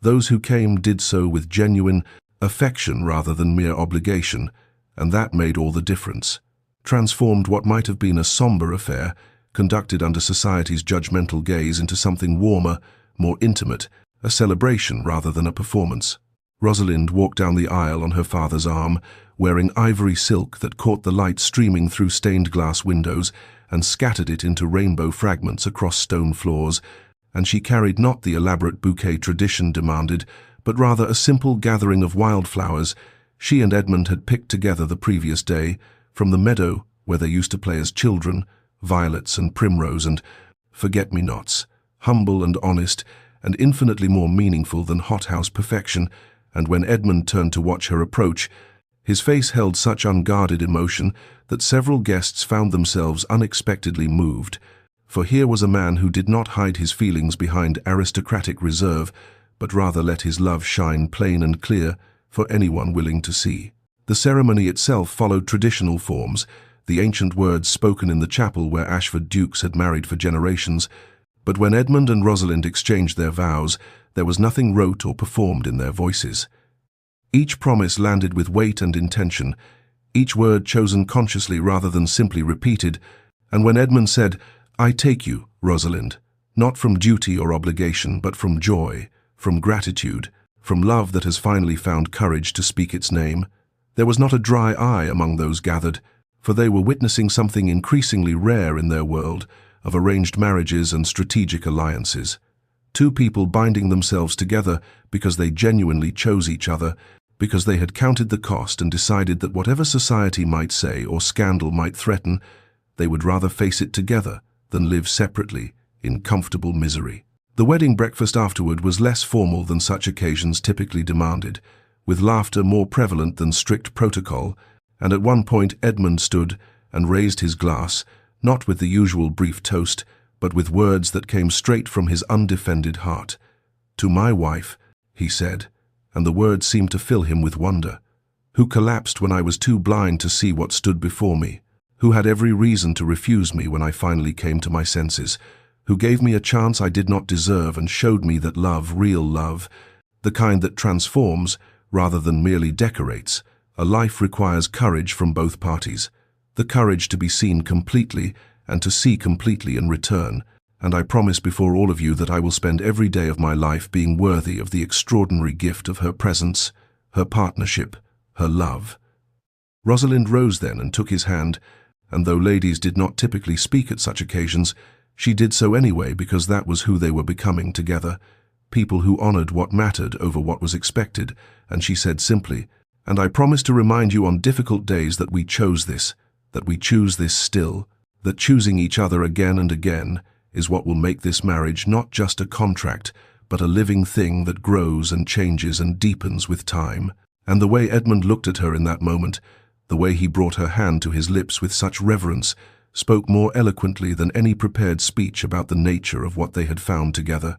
Speaker 1: those who came did so with genuine affection rather than mere obligation, and that made all the difference. Transformed what might have been a somber affair, conducted under society's judgmental gaze, into something warmer, more intimate, a celebration rather than a performance. Rosalind walked down the aisle on her father's arm, wearing ivory silk that caught the light streaming through stained glass windows and scattered it into rainbow fragments across stone floors, and she carried not the elaborate bouquet tradition demanded, but rather a simple gathering of wildflowers she and Edmund had picked together the previous day from the meadow where they used to play as children, violets and primrose and forget-me-nots, humble and honest, and infinitely more meaningful than hothouse perfection. And when Edmund turned to watch her approach, his face held such unguarded emotion that several guests found themselves unexpectedly moved, for here was a man who did not hide his feelings behind aristocratic reserve, but rather let his love shine plain and clear for anyone willing to see. The ceremony itself followed traditional forms, the ancient words spoken in the chapel where Ashford dukes had married for generations, but when Edmund and Rosalind exchanged their vows, there was nothing rote or performed in their voices. Each promise landed with weight and intention, each word chosen consciously rather than simply repeated, and when Edmund said, "I take you, Rosalind," not from duty or obligation, but from joy, from gratitude, from love that has finally found courage to speak its name, There was not a dry eye among those gathered, for they were witnessing something increasingly rare in their world of arranged marriages and strategic alliances. Two people binding themselves together because they genuinely chose each other, because they had counted the cost and decided that whatever society might say or scandal might threaten, they would rather face it together than live separately in comfortable misery. The wedding breakfast afterward was less formal than such occasions typically demanded, with laughter more prevalent than strict protocol, and at one point Edmund stood and raised his glass, not with the usual brief toast, but with words that came straight from his undefended heart. "To my wife," he said, and the words seemed to fill him with wonder, "who collapsed when I was too blind to see what stood before me, who had every reason to refuse me when I finally came to my senses, who gave me a chance I did not deserve and showed me that love, real love, the kind that transforms rather than merely decorates, a life requires courage from both parties, the courage to be seen completely and to see completely in return, and I promise before all of you that I will spend every day of my life being worthy of the extraordinary gift of her presence, her partnership, her love." Rosalind rose then and took his hand, and though ladies did not typically speak at such occasions, she did so anyway because that was who they were becoming together, people who honored what mattered over what was expected, and she said simply, "And I promise to remind you on difficult days that we chose this, that we choose this still, that choosing each other again and again is what will make this marriage not just a contract, but a living thing that grows and changes and deepens with time." And the way Edmund looked at her in that moment, the way he brought her hand to his lips with such reverence, spoke more eloquently than any prepared speech about the nature of what they had found together.